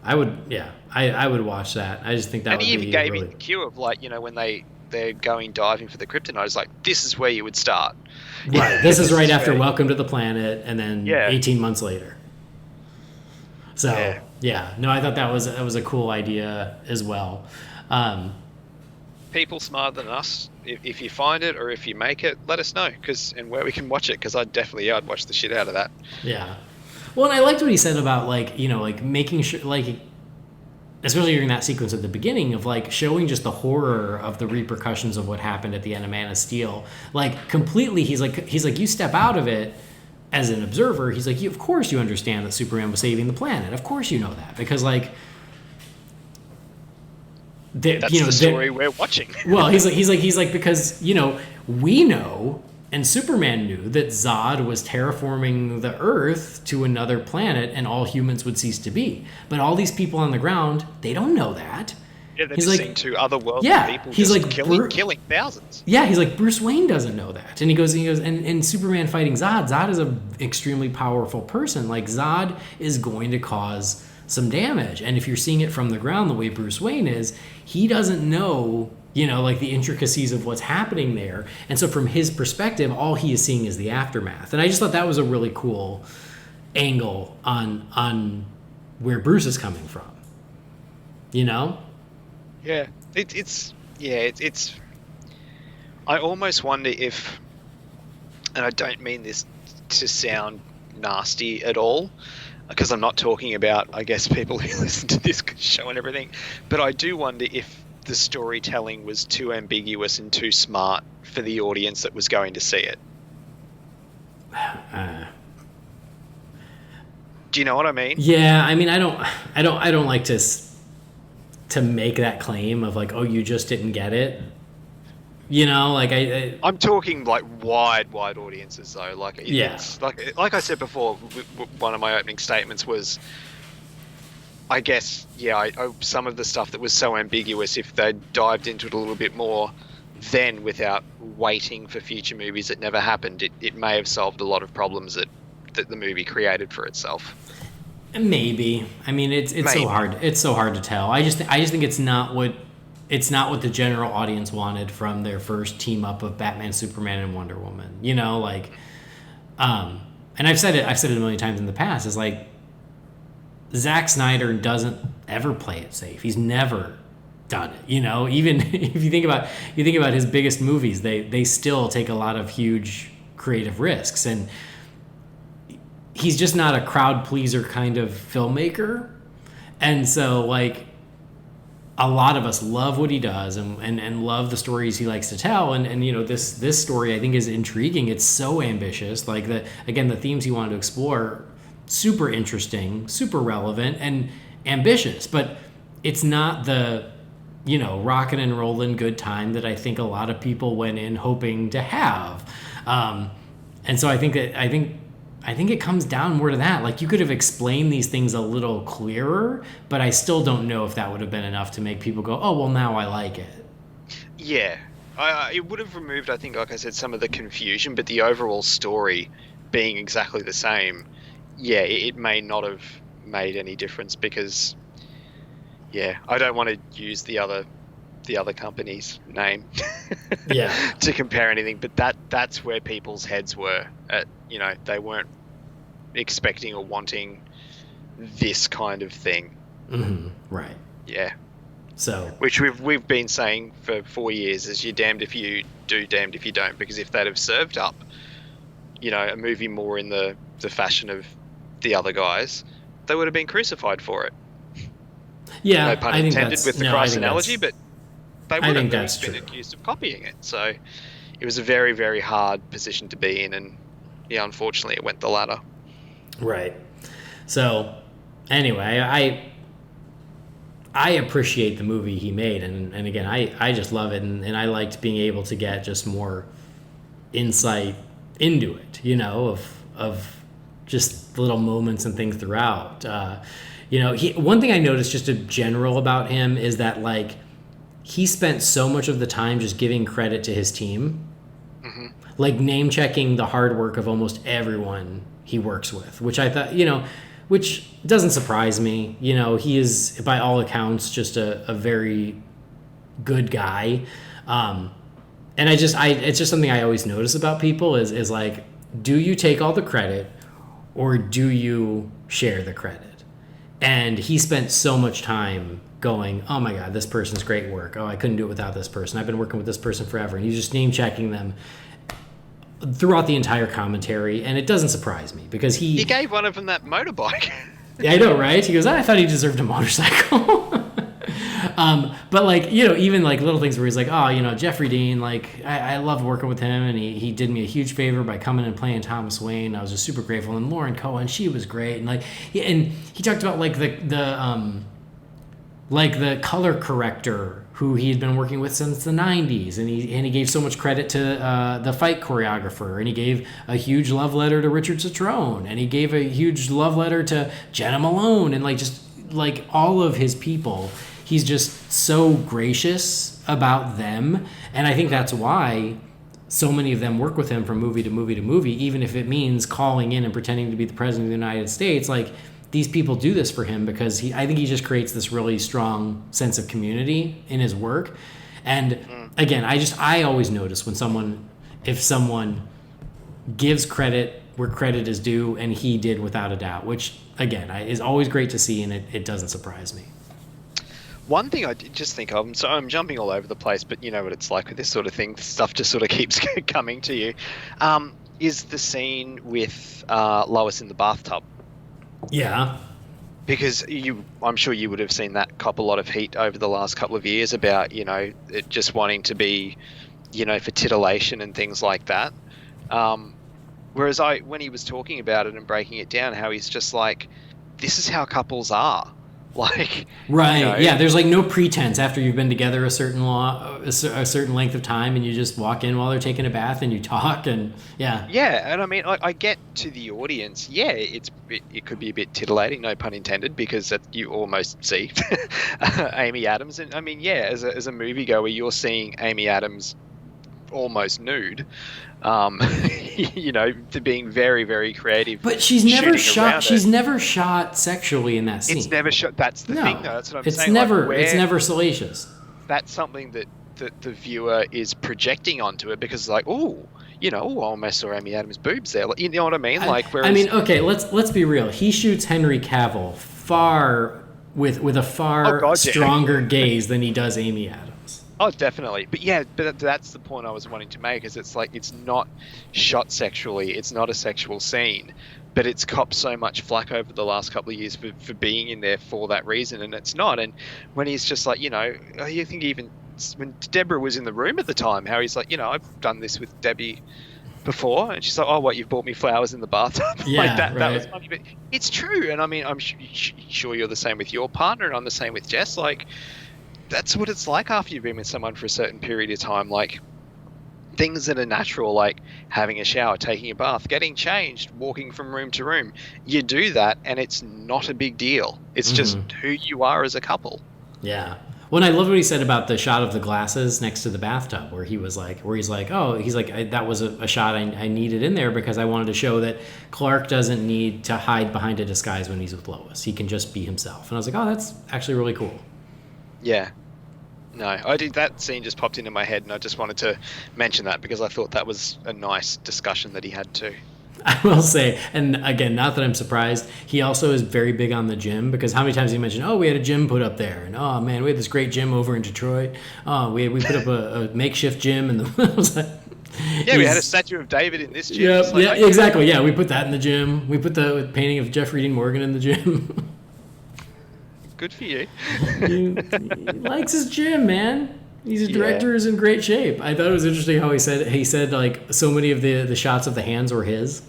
I would watch that. I just think that would be. And he even gave me the cue of, like, when they're going diving for the kryptonite. It's like, this is where you would start. Right. This is right after Welcome to the Planet, and then 18 months later. So yeah. No, I thought that was a cool idea as well. People smarter than us, if you find it or if you make it, let us know and where we can watch it, because I'd watch the shit out of that. Yeah. Well, and I liked what he said about, like, making sure, like, especially during that sequence at the beginning of, like, showing just the horror of the repercussions of what happened at the end of Man of Steel. Like, completely, he's like, you step out of it as an observer. He's like, of course you understand that Superman was saving the planet. Of course you know that, because, like, that's the story we're watching. Well, he's like because we know. And Superman knew that Zod was terraforming the Earth to another planet and all humans would cease to be. But all these people on the ground, they don't know that. Yeah, they've seen two otherworldly people he's just like, killing thousands. Yeah, he's like, Bruce Wayne doesn't know that. And he goes, and Superman fighting Zod is an extremely powerful person. Like, Zod is going to cause some damage. And if you're seeing it from the ground the way Bruce Wayne is, he doesn't know, like the intricacies of what's happening there. And so from his perspective, all he is seeing is the aftermath. And I just thought that was a really cool angle on where Bruce is coming from. Yeah. It's I almost wonder if, and I don't mean this to sound nasty at all, because I'm not talking about, I guess, people who listen to this show and everything, but I do wonder if the storytelling was too ambiguous and too smart for the audience that was going to see it. Do you know what I mean? Yeah, I mean, I don't like to make that claim of like, oh, you just didn't get it. I'm talking like wide audiences though. Like, it's like I said before, one of my opening statements was, I guess, some of the stuff that was so ambiguous, if they dived into it a little bit more, then without waiting for future movies that never happened, it may have solved a lot of problems that the movie created for itself. Maybe. I mean, it's so hard. It's so hard to tell. I just think it's not what the general audience wanted from their first team up of Batman, Superman, and Wonder Woman. And I've said it a million times in the past. Is like, Zack Snyder doesn't ever play it safe. He's never done it. Even if you think about his biggest movies, they still take a lot of huge creative risks, and he's just not a crowd pleaser kind of filmmaker. And so, like, a lot of us love what he does and love the stories he likes to tell. And this story, I think, is intriguing. It's so ambitious. Like, the themes he wanted to explore, super interesting, super relevant, and ambitious. But it's not the, rockin' and rollin' good time that I think a lot of people went in hoping to have. And so I think it comes down more to that. Like, you could have explained these things a little clearer, but I still don't know if that would have been enough to make people go, oh, well, now I like it. Yeah. It would have removed, I think, like I said, some of the confusion, but the overall story being exactly the same, it may not have made any difference because, I don't want to use the other company's name to compare anything, but that's where people's heads were at. They weren't expecting or wanting this kind of thing. Mm-hmm. Right. Yeah. So, which we've been saying for 4 years is, you're damned if you do, damned if you don't, because if they'd have served up, a movie more in the fashion of the other guys, they would have been crucified for it. Yeah, no pun intended with the Christ analogy, but they would have been accused of copying it. So it was a very, very hard position to be in, and unfortunately it went the latter. Right. So anyway, I appreciate the movie he made, and again, I just love it, and I liked being able to get just more insight into it, of just little moments and things throughout. One thing I noticed just a general about him is that, like, he spent so much of the time just giving credit to his team, mm-hmm. like name checking the hard work of almost everyone he works with, which I thought, which doesn't surprise me. He is, by all accounts, just a very good guy. And it's just something I always notice about people is like, do you take all the credit or do you share the credit? And he spent so much time going, oh my God, this person's great work. Oh, I couldn't do it without this person. I've been working with this person forever. And he's just name checking them throughout the entire commentary. And it doesn't surprise me because he gave one of them that motorbike. Yeah, I know, right? He goes, I thought he deserved a motorcycle. But like, even like little things where he's like, oh, Jeffrey Dean, like I loved working with him, and he did me a huge favor by coming and playing Thomas Wayne. I was just super grateful. And Lauren Cohen, she was great. And like, and he talked about like the color corrector who he had been working with since the 90s, and he gave so much credit to the fight choreographer, and he gave a huge love letter to Richard Citrone, and he gave a huge love letter to Jenna Malone, and like just like all of his people. He's just so gracious about them, and I think that's why so many of them work with him from movie to movie to movie, even if it means calling in and pretending to be the president of the United States. Like, these people do this for him because I think he just creates this really strong sense of community in his work. And again, I always notice when if someone gives credit where credit is due, and he did without a doubt, which again is always great to see, and it doesn't surprise me. One thing I did just think of, so I'm jumping all over the place, but you know what it's like with this sort of thing, stuff just sort of keeps coming to you, is the scene with Lois in the bathtub. Yeah. Because I'm sure you would have seen that cop a lot of heat over the last couple of years about, you know, it just wanting to be, you know, for titillation and things like that. Whereas when he was talking about it and breaking it down, how he's just like, this is how couples are. Like, right, you know, yeah. There's like no pretense after you've been together a certain length of time, and you just walk in while they're taking a bath and you talk, and yeah. Yeah, and I mean, I get to the audience. Yeah, it could be a bit titillating, no pun intended, because you almost see Amy Adams, and I mean, yeah, as a moviegoer, you're seeing Amy Adams almost nude. You know, being very, very creative. But she's never shot. She's never shot sexually in that scene. It's never shot. That's the thing, though. That's what I'm saying. It's never salacious. That's something that the viewer is projecting onto it because, like, oh, you know, I almost saw Amy Adams' boobs there. You know what I mean? Like, whereas, I mean, okay, let's be real. He shoots Henry Cavill with a far stronger gaze than he does Amy Adams. Oh, definitely. But yeah, that's the point I was wanting to make, is it's like, it's not shot sexually. It's not a sexual scene, but it's copped so much flack over the last couple of years for being in there for that reason, and it's not. And when he's just like, you know, you think even when Deborah was in the room at the time, how he's like, you know, I've done this with Debbie before, and she's like, oh, what, you've bought me flowers in the bathtub? Yeah, like that, right. That was funny, but it's true. And I mean, I'm sure you're the same with your partner, and I'm the same with Jess. Like, that's what it's like after you've been with someone for a certain period of time. Like, things that are natural, like having a shower, taking a bath, getting changed, walking from room to room, you do that, and it's not a big deal. It's just who you are as a couple. Yeah. Well, and I love what he said about the shot of the glasses next to the bathtub, where he's like, that was a shot I needed in there because I wanted to show that Clark doesn't need to hide behind a disguise when he's with Lois. He can just be himself. And I was like, oh, that's actually really cool. Yeah. No, I did. That scene just popped into my head, and I just wanted to mention that because I thought that was a nice discussion that he had too. I will say, and again, not that I'm surprised, he also is very big on the gym, because how many times he mentioned, oh, we had a gym put up there, and oh man, we had this great gym over in Detroit. Oh, we put up a makeshift gym, and I was like, yeah, we had a statue of David in this gym. Yep, yeah, exactly. Yeah, we put that in the gym. We put the painting of Jeffrey Dean Morgan in the gym. Good for you. he likes his gym, man. He's a director, who's in great shape. I thought it was interesting how he said like so many of the shots of the hands were his.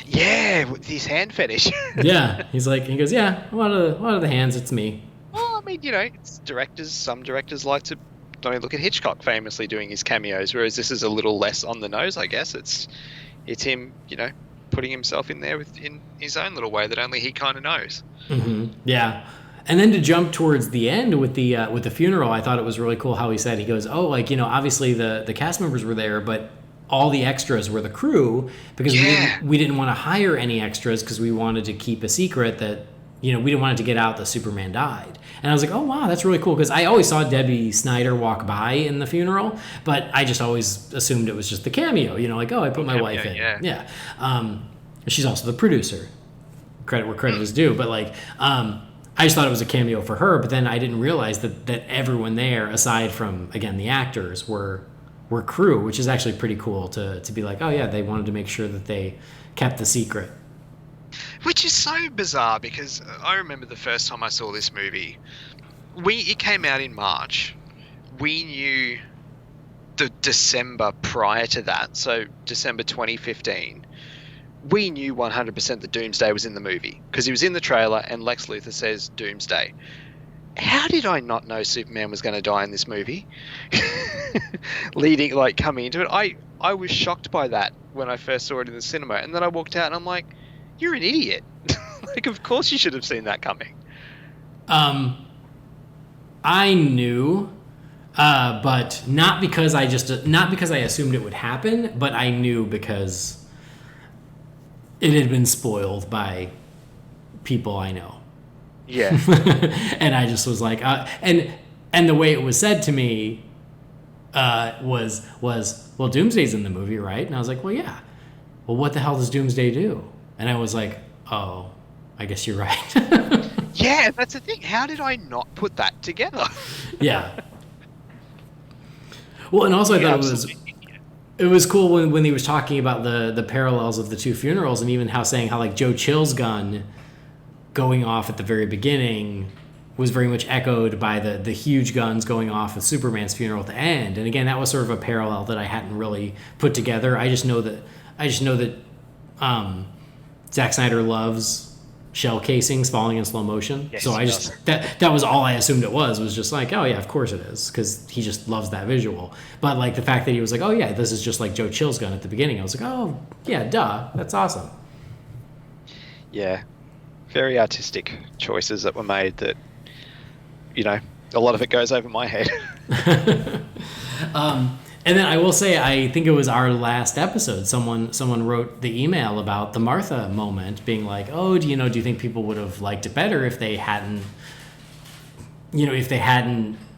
Yeah, with his hand fetish. Yeah, he goes, yeah, a lot of the hands, it's me. Well, I mean, you know, it's directors. Some directors like to. I mean, look at Hitchcock famously doing his cameos, whereas this is a little less on the nose, I guess. It's him, you know, putting himself in there in his own little way that only he kind of knows. Mm-hmm. Yeah. And then to jump towards the end with the funeral, I thought it was really cool how he said, he goes, oh, like, you know, obviously the cast members were there, but all the extras were the crew, because we didn't want to hire any extras because we wanted to keep a secret that, you know, we didn't want it to get out that Superman died. And I was like, oh, wow, that's really cool, because I always saw Debbie Snyder walk by in the funeral, but I just always assumed it was just the cameo, you know, like, oh, I put my wife in. Yeah. She's also the producer. Credit where credit is due. But, like, I just thought it was a cameo for her, but then I didn't realize that everyone there, aside from, again, the actors, were crew, which is actually pretty cool to be like, oh, yeah, they wanted to make sure that they kept the secret. Which is so bizarre, because I remember the first time I saw this movie, it came out in March. We knew the December prior to that, so December 2015, we knew 100% that Doomsday was in the movie, because he was in the trailer and Lex Luthor says Doomsday. How did I not know Superman was going to die in this movie? Coming into it, I was shocked by that when I first saw it in the cinema, and then I walked out and I'm like, you're an idiot. Like, of course you should have seen that coming. I knew, but not because I assumed it would happen, but I knew because it had been spoiled by people I know. Yeah. And I just was like, and the way it was said to me was, well, Doomsday's in the movie, right? And I was like, well, yeah. Well, what the hell does Doomsday do? And I was like, oh, I guess you're right. Yeah, that's the thing. How did I not put that together? Yeah. Well, and also I thought it was cool when he was talking about the parallels of the two funerals, and even saying how like Joe Chill's gun going off at the very beginning was very much echoed by the huge guns going off at Superman's funeral at the end. And again, that was sort of a parallel that I hadn't really put together. I just know that Zack Snyder loves shell casings falling in slow motion. Yes, so I just that was all I assumed it was just like, oh yeah, of course it is, because he just loves that visual. But like the fact that he was like, oh yeah, this is just like Joe Chill's gun at the beginning, I was like, oh yeah, duh, that's awesome. Yeah, very artistic choices that were made that, you know, a lot of it goes over my head. And then I will say, I think it was our last episode. Someone wrote the email about the Martha moment, being like, "Oh, do you think people would have liked it better if they hadn't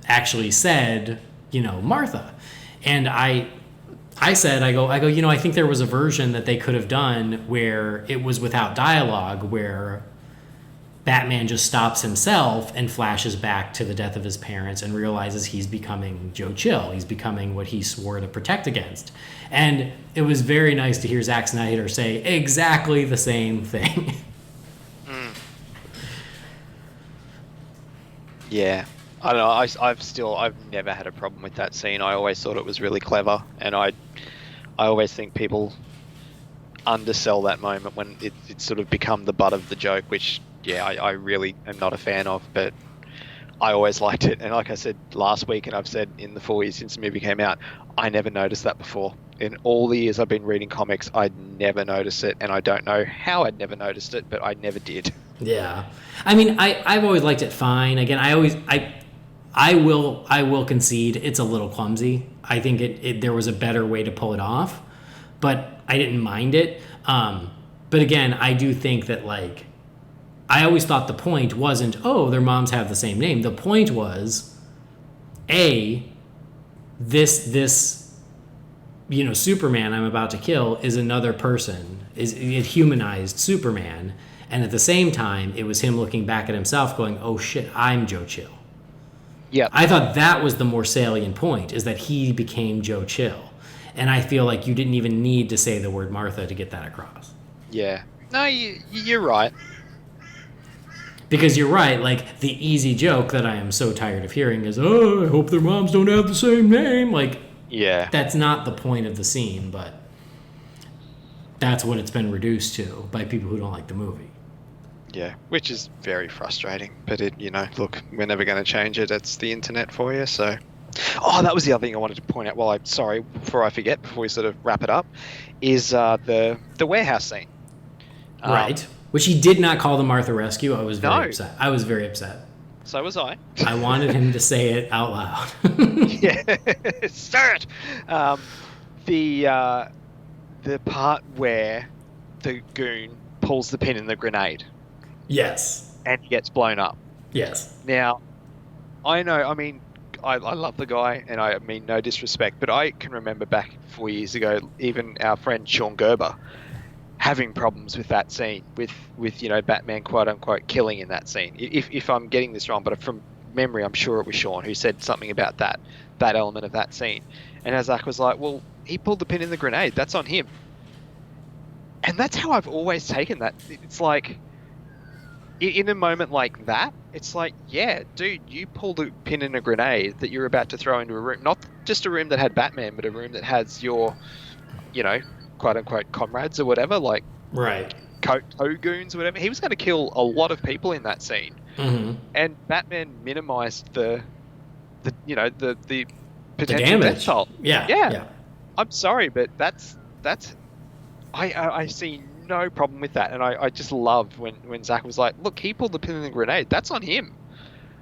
actually said, Martha?" And I said, I go, I think there was a version that they could have done where it was without dialogue, where Batman just stops himself and flashes back to the death of his parents and realizes he's becoming Joe Chill. He's becoming what he swore to protect against. And it was very nice to hear Zack Snyder say exactly the same thing. Yeah. I don't know. I've never had a problem with that scene. I always thought it was really clever, and I always think people undersell that moment when it's sort of become the butt of the joke, which, yeah, I really am not a fan of, but I always liked it. And like I said last week, and I've said in the 4 years since the movie came out, I never noticed that before. In all the years I've been reading comics, I'd never noticed it, and I don't know how I'd never noticed it, but I never did. Yeah. I mean, I've always liked it fine. Again, I will concede it's a little clumsy. I think there was a better way to pull it off, but I didn't mind it. But again, I do think that, like, I always thought the point wasn't, oh, their moms have the same name. The point was, this Superman I'm about to kill is another person. It humanized Superman. And at the same time, it was him looking back at himself going, oh shit, I'm Joe Chill. Yeah. I thought that was the more salient point, is that he became Joe Chill. And I feel like you didn't even need to say the word Martha to get that across. Yeah. No, you're right. Because you're right, like, the easy joke that I am so tired of hearing is, oh, I hope their moms don't have the same name. Like, yeah, that's not the point of the scene, but that's what it's been reduced to by people who don't like the movie. Yeah, which is very frustrating. But look, we're never going to change it. It's the internet for you. So, that was the other thing I wanted to point out. Well, I'm sorry, before I forget, before we sort of wrap it up, is the warehouse scene. Right. Which he did not call the Martha Rescue. I was very upset. I was very upset. So was I. I wanted him to say it out loud. Yeah, say it. The part where the goon pulls the pin in the grenade. Yes. And he gets blown up. Yes. Now, I know, I mean, I love the guy, and I mean no disrespect, but I can remember back 4 years ago, even our friend Sean Gerber having problems with that scene, with Batman quote unquote killing in that scene. If I'm getting this wrong, but from memory, I'm sure it was Sean who said something about that element of that scene. And Zach was like, well, he pulled the pin in the grenade. That's on him. And that's how I've always taken that. It's like, in a moment like that, it's like, yeah, dude, you pulled a pin in a grenade that you're about to throw into a room. Not just a room that had Batman, but a room that has your, quote-unquote comrades or whatever, like right, co-goons or whatever. He was going to kill a lot of people in that scene. Mm-hmm. And Batman minimized the potential damage. death toll. Yeah. I'm sorry, but that's I see no problem with that. And I just loved when Zack was like, look, he pulled the pin in the grenade. That's on him.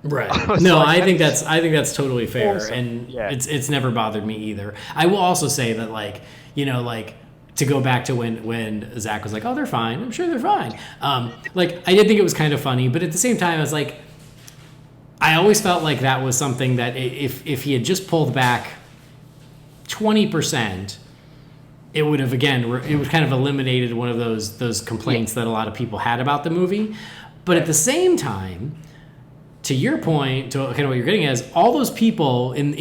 Right. No, like, I think that's totally fair. Awesome. And yeah. it's never bothered me either. I will also say that, like, to go back to when Zach was like, oh, they're fine. I'm sure they're fine. Like, I did think it was kind of funny, but at the same time, I was like, I always felt like that was something that if he had just pulled back 20%, it would have, again, it would kind of eliminated one of those complaints that a lot of people had about the movie. But at the same time, to your point, to kind of what you're getting at, is all those people in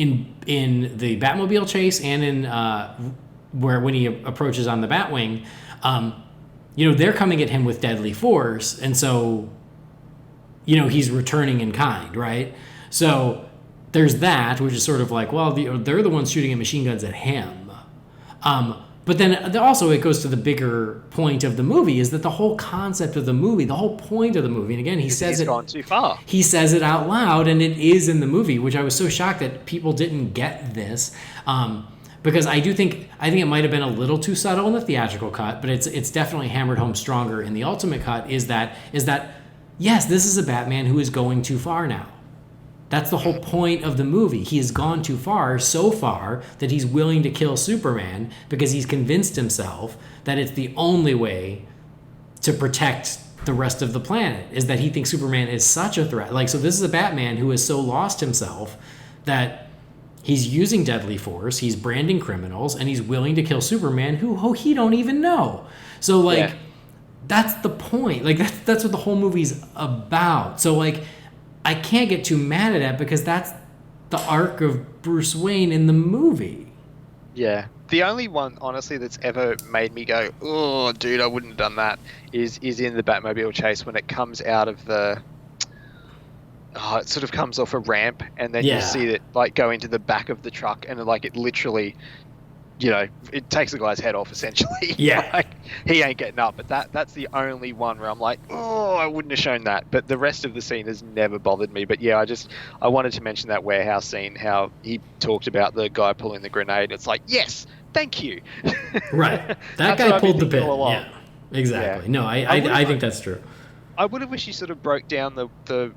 the Batmobile chase and in when he approaches on the Batwing, they're coming at him with deadly force, and so, he's returning in kind, right? So there's that, which is sort of like, well, they're the ones shooting machine guns at him. But then also it goes to the bigger point of the movie, is that the whole concept of the movie, the whole point of the movie, and again, he's gone too far. He says it out loud, and it is in the movie, which I was so shocked that people didn't get this. Because I think it might have been a little too subtle in the theatrical cut, but it's definitely hammered home stronger in the ultimate cut, is that yes, this is a Batman who is going too far now. That's the whole point of the movie. He has gone too far, so far that he's willing to kill Superman because he's convinced himself that it's the only way to protect the rest of the planet, is that he thinks Superman is such a threat. Like, so this is a Batman who has so lost himself that he's using deadly force, he's branding criminals, and he's willing to kill Superman who he don't even know. So, like, that's the point. Like, that's what the whole movie's about. So, like, I can't get too mad at it because that's the arc of Bruce Wayne in the movie. Yeah. The only one, honestly, that's ever made me go, oh, dude, I wouldn't have done that, is in the Batmobile chase when it comes out of the... Oh, it sort of comes off a ramp, and then you see it, like, go into the back of the truck, and, like, it literally... it takes the guy's head off, essentially. Yeah. Like, he ain't getting up. But that's the only one where I'm like, oh, I wouldn't have shown that. But the rest of the scene has never bothered me. But yeah, I wanted to mention that warehouse scene, how he talked about the guy pulling the grenade. It's like, yes, thank you. Right. That guy pulled the pin. Yeah, exactly. Yeah. No, I think that's true. I would have wished he sort of broke down the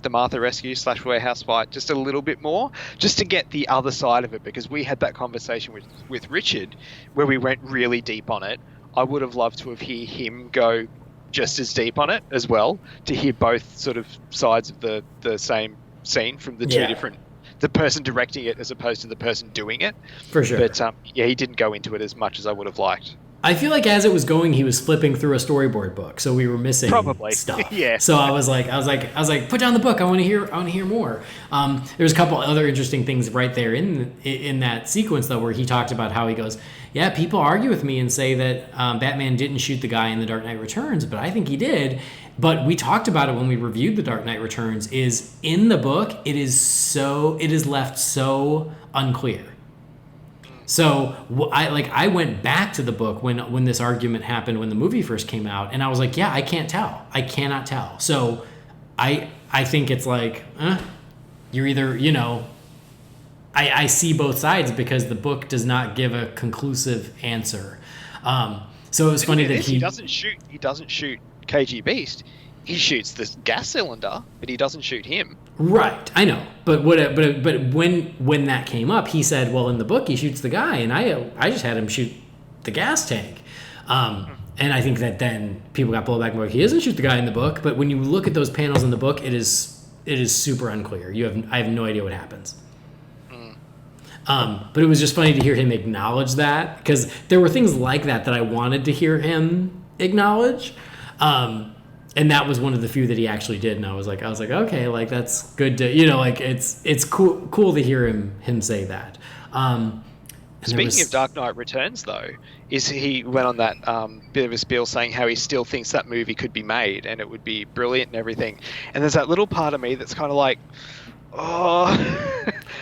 Martha rescue / warehouse fight just a little bit more, just to get the other side of it, because we had that conversation with Richard where we went really deep on it. I would have loved to have heard him go just as deep on it as well, to hear both sort of sides of the same scene from the two different, the person directing it as opposed to the person doing it. For sure. But he didn't go into it as much as I would have liked. I feel like as it was going, he was flipping through a storyboard book, so we were missing stuff. Yeah. So I was like, put down the book. I want to hear more. There's a couple other interesting things right there in that sequence though, where he talked about how he goes, yeah, people argue with me and say that Batman didn't shoot the guy in The Dark Knight Returns, but I think he did. But we talked about it when we reviewed The Dark Knight Returns. Is in the book, it is left so unclear. So I went back to the book when this argument happened when the movie first came out, and I was like, yeah, I can't tell. I cannot tell. So I think it's like, you're either, I see both sides because the book does not give a conclusive answer. So it was funny that he doesn't shoot KG Beast. He shoots the gas cylinder, but he doesn't shoot him. Right, I know. But when that came up, he said, well, in the book, he shoots the guy, and I just had him shoot the gas tank. And I think that then people got pulled back and like, he doesn't shoot the guy in the book. But when you look at those panels in the book, it is super unclear. I have no idea what happens. But it was just funny to hear him acknowledge that, because there were things like that I wanted to hear him acknowledge. And that was one of the few that he actually did, and I was like, okay, like that's good to, it's cool to hear him say that. Speaking of Dark Knight Returns, though, is he went on that bit of a spiel saying how he still thinks that movie could be made and it would be brilliant and everything. And there's that little part of me that's kind of like, oh,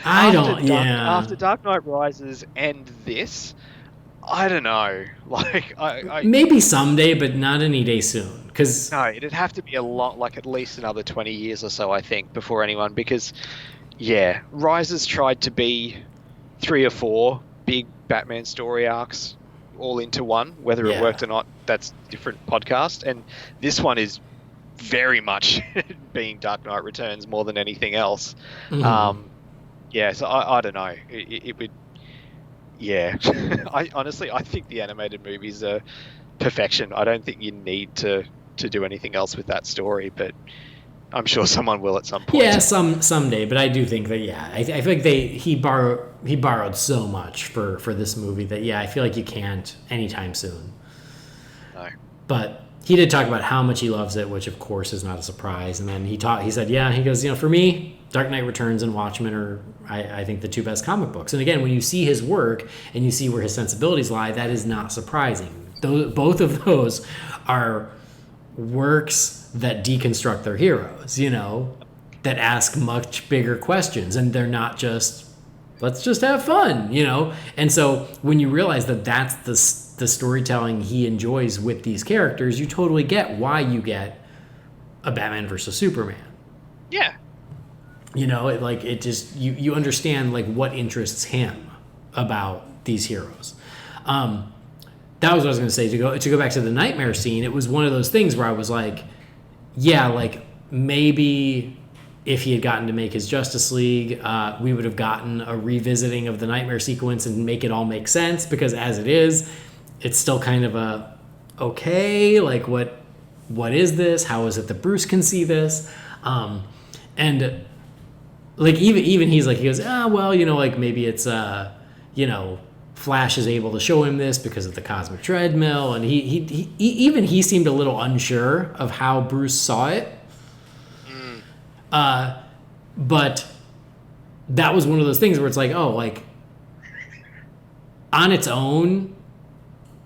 after Dark Knight Rises and this, I don't know. Like, I maybe someday, but not any day soon. No, it'd have to be a lot, like at least another 20 years or so, I think, before anyone. Because, yeah, Rises tried to be 3 or 4 big Batman story arcs all into one. Whether it worked or not, that's a different podcast. And this one is very much being Dark Knight Returns more than anything else. Mm-hmm. So I don't know. It would. Yeah. I think the animated movies are perfection. I don't think you need to do anything else with that story, but I'm sure someone will at some point. Yeah, someday, but I do think that I feel like he borrowed so much for this movie that I feel like you can't anytime soon. No. But he did talk about how much he loves it, which of course is not a surprise. And then he said, he goes, for me, Dark Knight Returns and Watchmen are, I think, the two best comic books. And again, when you see his work and you see where his sensibilities lie, that is not surprising. Both of those are works that deconstruct their heroes, that ask much bigger questions, and they're not just, let's just have fun, And so when you realize that that's the storytelling he enjoys with these characters, you totally get why you get a Batman versus Superman. Yeah. It just, you understand what interests him about these heroes. That was what I was going to say. To go back to the nightmare scene, it was one of those things where I was like, maybe if he had gotten to make his Justice League, we would have gotten a revisiting of the nightmare sequence and make it all make sense, because as it is, it's still kind of what is this? How is it that Bruce can see this? And even he goes, maybe it's Flash is able to show him this because of the cosmic treadmill, and he seemed a little unsure of how Bruce saw it. But that was one of those things where it's on its own,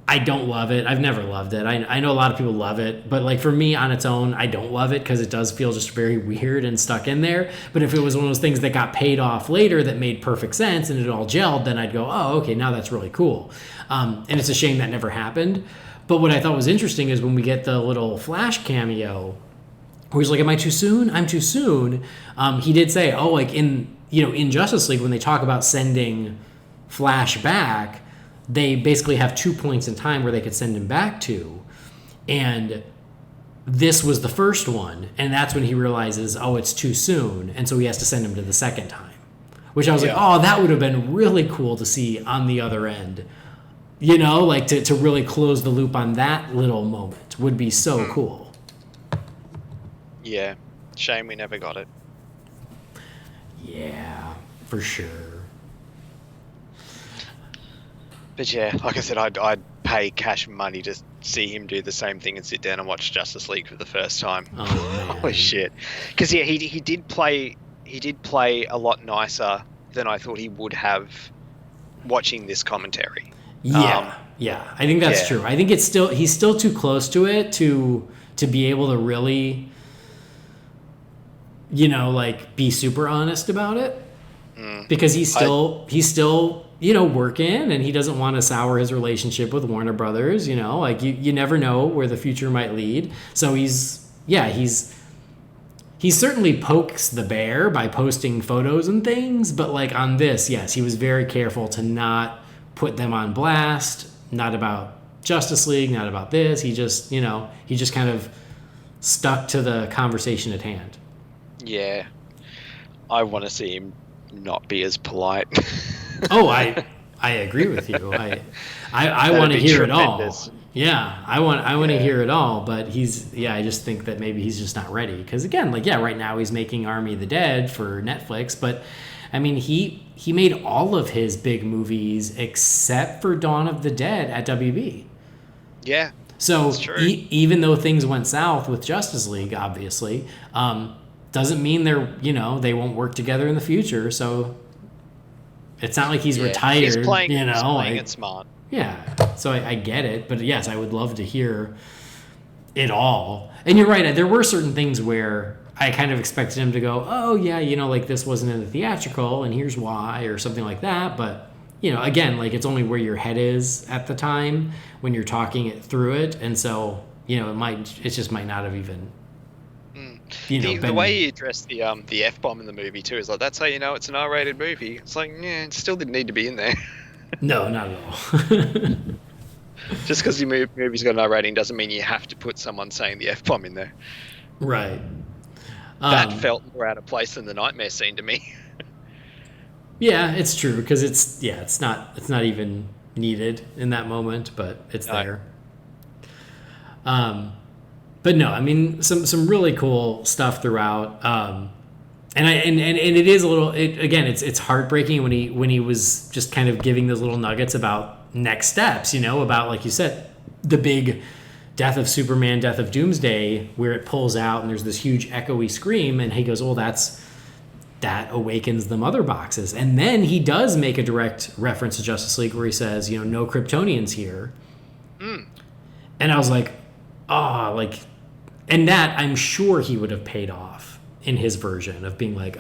I don't love it. I've never loved it. I know a lot of people love it, but for me on its own, I don't love it because it does feel just very weird and stuck in there. But if it was one of those things that got paid off later that made perfect sense and it all gelled, then I'd go, oh, okay, now that's really cool. And it's a shame that never happened. But what I thought was interesting is when we get the little Flash cameo, where he's like, am I too soon? I'm too soon. He did say, in Justice League, when they talk about sending Flash back, they basically have 2 points in time where they could send him back to. And this was the first one. And that's when he realizes, it's too soon. And so he has to send him to the second time. Which I was like, that would have been really cool to see on the other end. To really close the loop on that little moment would be so cool. Yeah. Shame we never got it. Yeah, for sure. But yeah, like I said, I'd pay cash money to see him do the same thing and sit down and watch Justice League for the first time. Oh, man. Holy shit! Because he did play a lot nicer than I thought he would have watching this commentary. Yeah, I think that's true. I think he's still too close to it to be able to really, be super honest about it, because he's still working, and he doesn't want to sour his relationship with Warner Brothers. You never know where the future might lead. So he certainly pokes the bear by posting photos and things, but on this, yes, he was very careful to not put them on blast. Not about Justice League, not about this. He just kind of stuck to the conversation at hand. Yeah. I want to see him not be as polite. Oh, I agree with you. I want to hear tremendous. It all. Yeah, I want to hear it all, but I just think that maybe he's just not ready. Because again, right now he's making Army of the Dead for Netflix, but I mean, he made all of his big movies except for Dawn of the Dead at WB. Yeah. So even though things went south with Justice League, obviously, doesn't mean they won't work together in the future. So it's not like he's retired. He's playing it smart. Yeah. So I get it, but yes, I would love to hear it all. And you're right. There were certain things where I kind of expected him to go, oh yeah, this wasn't in the theatrical, and here's why, or something like that. But again, it's only where your head is at the time when you're talking it through it, and so it just might not have even. The way he addressed the F-bomb in the movie too is that's how it's an R-rated movie. It's it still didn't need to be in there. No, not at all. Just because the movie's got an R rating doesn't mean you have to put someone saying the F-bomb in there. Right. That felt more out of place than the nightmare scene to me. Yeah, it's true because it's not even needed in that moment, but it's there. But no, I mean some really cool stuff throughout. And it is a little. It's heartbreaking when he was just kind of giving those little nuggets about next steps. About, like you said, the big death of Superman, death of Doomsday, where it pulls out and there's this huge echoey scream, and he goes, "Well, that awakens the mother boxes." And then he does make a direct reference to Justice League where he says, "No Kryptonians here." And I was like, and that I'm sure he would have paid off in his version of being like,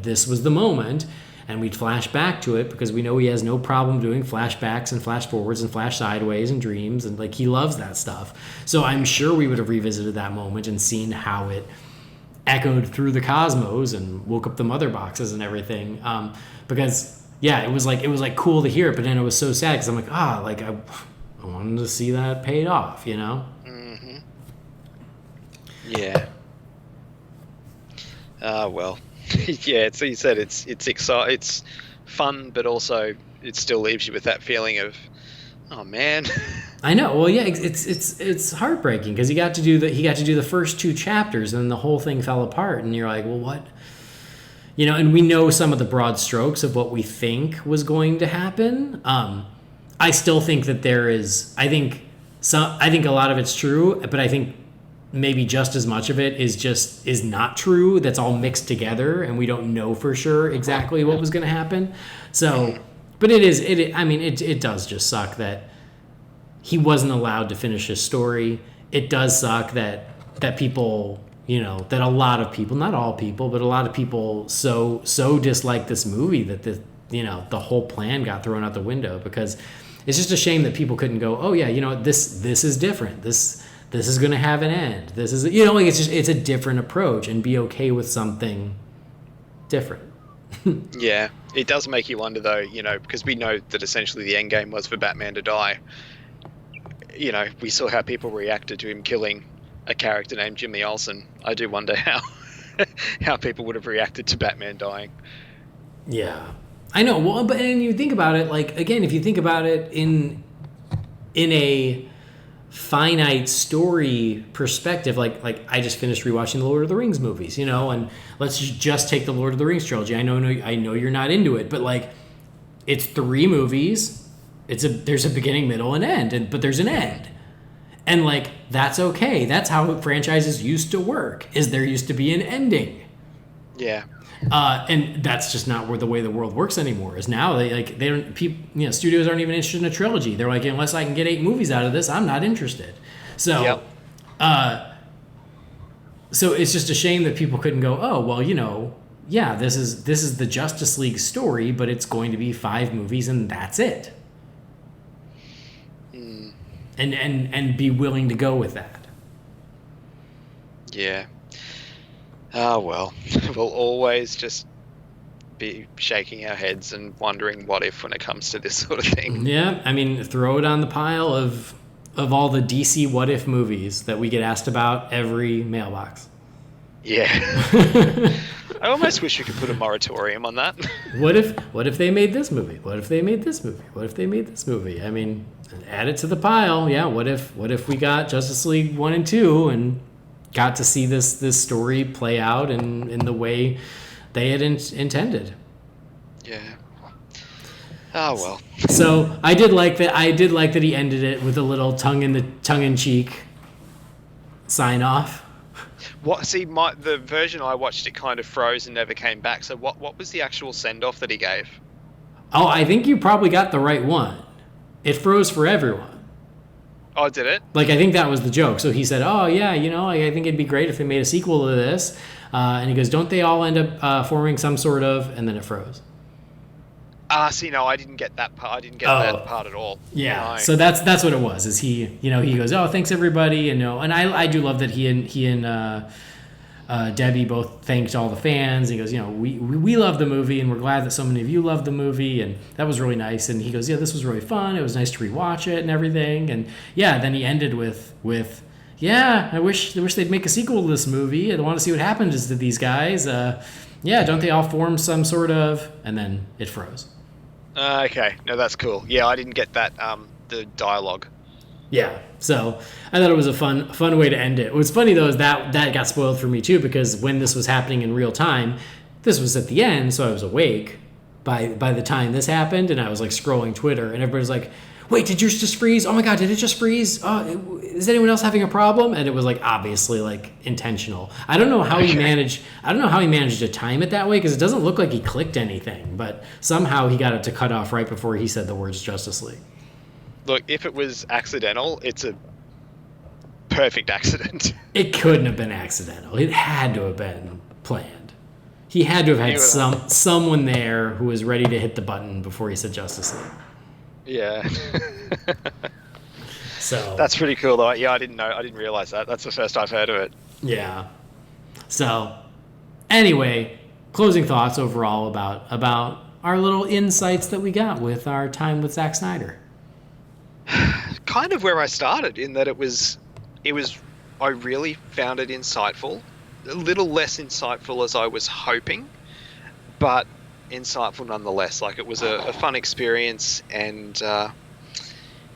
this was the moment, and we'd flash back to it because we know he has no problem doing flashbacks and flash forwards and flash sideways and dreams, and like he loves that stuff. So I'm sure we would have revisited that moment and seen how it echoed through the cosmos and woke up the mother boxes and everything. Because it was like cool to hear it, but then it was so sad because I'm like, I wanted to see that paid off, Mm-hmm. Yeah. Well, yeah. So you said it's it's fun, but also it still leaves you with that feeling of, oh man. I know. Well, yeah, it's heartbreaking because he got to do the first 2 chapters and then the whole thing fell apart, and you're like, well, what? And we know some of the broad strokes of what we think was going to happen. I still think that there is. I think a lot of it's true, but I think maybe just as much of it is not true. That's all mixed together, and we don't know for sure exactly what was going to happen. So, but it does just suck that he wasn't allowed to finish his story. It does suck that people, that a lot of people, not all people, but a lot of people so dislike this movie that the whole plan got thrown out the window, because it's just a shame that people couldn't go, oh yeah, this is different. This is going to have an end. This is, it's a different approach, and be okay with something different. Yeah, it does make you wonder though, because we know that essentially the end game was for Batman to die. We saw how people reacted to him killing a character named Jimmy Olsen. I do wonder how people would have reacted to Batman dying. Yeah, I know. Well, but and you think about it, like, again, if you think about it in a finite story perspective, like I just finished rewatching the Lord of the Rings movies, and let's just take the Lord of the Rings trilogy. I know you're not into it, but like, it's 3 movies. There's a beginning, middle, and end, but there's an end. And like, that's okay. That's how franchises used to work, is there used to be an ending. Yeah. And that's just not the way the world works anymore. Is now studios aren't even interested in a trilogy. They're like, unless I can get 8 movies out of this, I'm not interested. So, yep. So it's just a shame that people couldn't go, oh, well, yeah, this is the Justice League story, but it's going to be 5 movies and that's it. And be willing to go with that. Yeah. Oh, well, we'll always just be shaking our heads and wondering what if when it comes to this sort of thing. Yeah, I mean, throw it on the pile of all the DC what if movies that we get asked about every mailbox. Yeah. I almost wish we could put a moratorium on that. What if they made this movie? What if they made this movie? What if they made this movie? I mean, add it to the pile. Yeah, what if we got Justice League 1 and 2 and got to see this story play out in the way they had intended. Yeah. Oh well. So I did like that he ended it with a little tongue in cheek sign off. What? See, the version I watched, it kind of froze and never came back. So what was the actual send off that he gave? Oh, I think you probably got the right one. It froze for everyone. Oh, did it? Like, I think that was the joke. So he said, oh, yeah, I think it'd be great if they made a sequel to this. And he goes, don't they all end up forming some sort of... And then it froze. See, no, I didn't get that part. I didn't get that part at all. Yeah, no. So that's what it was. Is he goes, oh, thanks everybody, and I do love that he and Debbie both thanked all the fans. He goes, we love the movie, and we're glad that so many of you love the movie, and that was really nice. And he goes, yeah, this was really fun. It was nice to rewatch it and everything. And yeah, then he ended with yeah, I wish they'd make a sequel to this movie. I want to see what happens to these guys. Yeah, don't they all form some sort of... And then it froze. Okay, no, that's cool. Yeah, I didn't get that, the dialogue. Yeah, so I thought it was a fun way to end it. What's funny, though, is that got spoiled for me, too, because when this was happening in real time, this was at the end, so I was awake by the time this happened, and I was, like, scrolling Twitter, and everybody's like, wait, did yours just freeze? Oh, my God, did it just freeze? Oh, is anyone else having a problem? And it was, like, obviously, like, intentional. I don't know how he managed to time it that way, because it doesn't look like he clicked anything, but somehow he got it to cut off right before he said the words Justice League. Look, if it was accidental, it's a perfect accident. It couldn't have been accidental. It had to have been planned. He had to have had someone there who was ready to hit the button before he said Justice League. Yeah. So that's pretty cool, though. Yeah, I didn't realize that. That's the first I've heard of it. Yeah. So anyway, closing thoughts overall about our little insights that we got with our time with Zack Snyder. Kind of where I started, in that it was I really found it insightful. A little less insightful as I was hoping, but insightful nonetheless. Like, it was a fun experience, and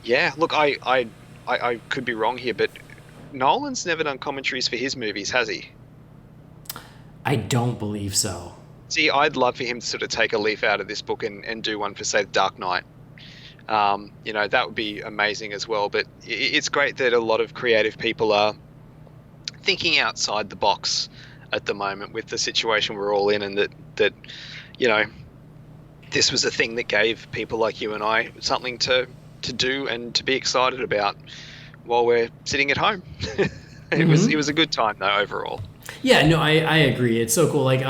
yeah, look, I could be wrong here, but Nolan's never done commentaries for his movies, has he? I don't believe so. See, I'd love for him to sort of take a leaf out of this book and do one for, say, The Dark Knight. You know, that would be amazing as well. But it's great that a lot of creative people are thinking outside the box at the moment with the situation we're all in, and that you know, this was a thing that gave people like you and I something to do and to be excited about while we're sitting at home. It was a good time, though, overall. Yeah, no, I agree. It's so cool. Like,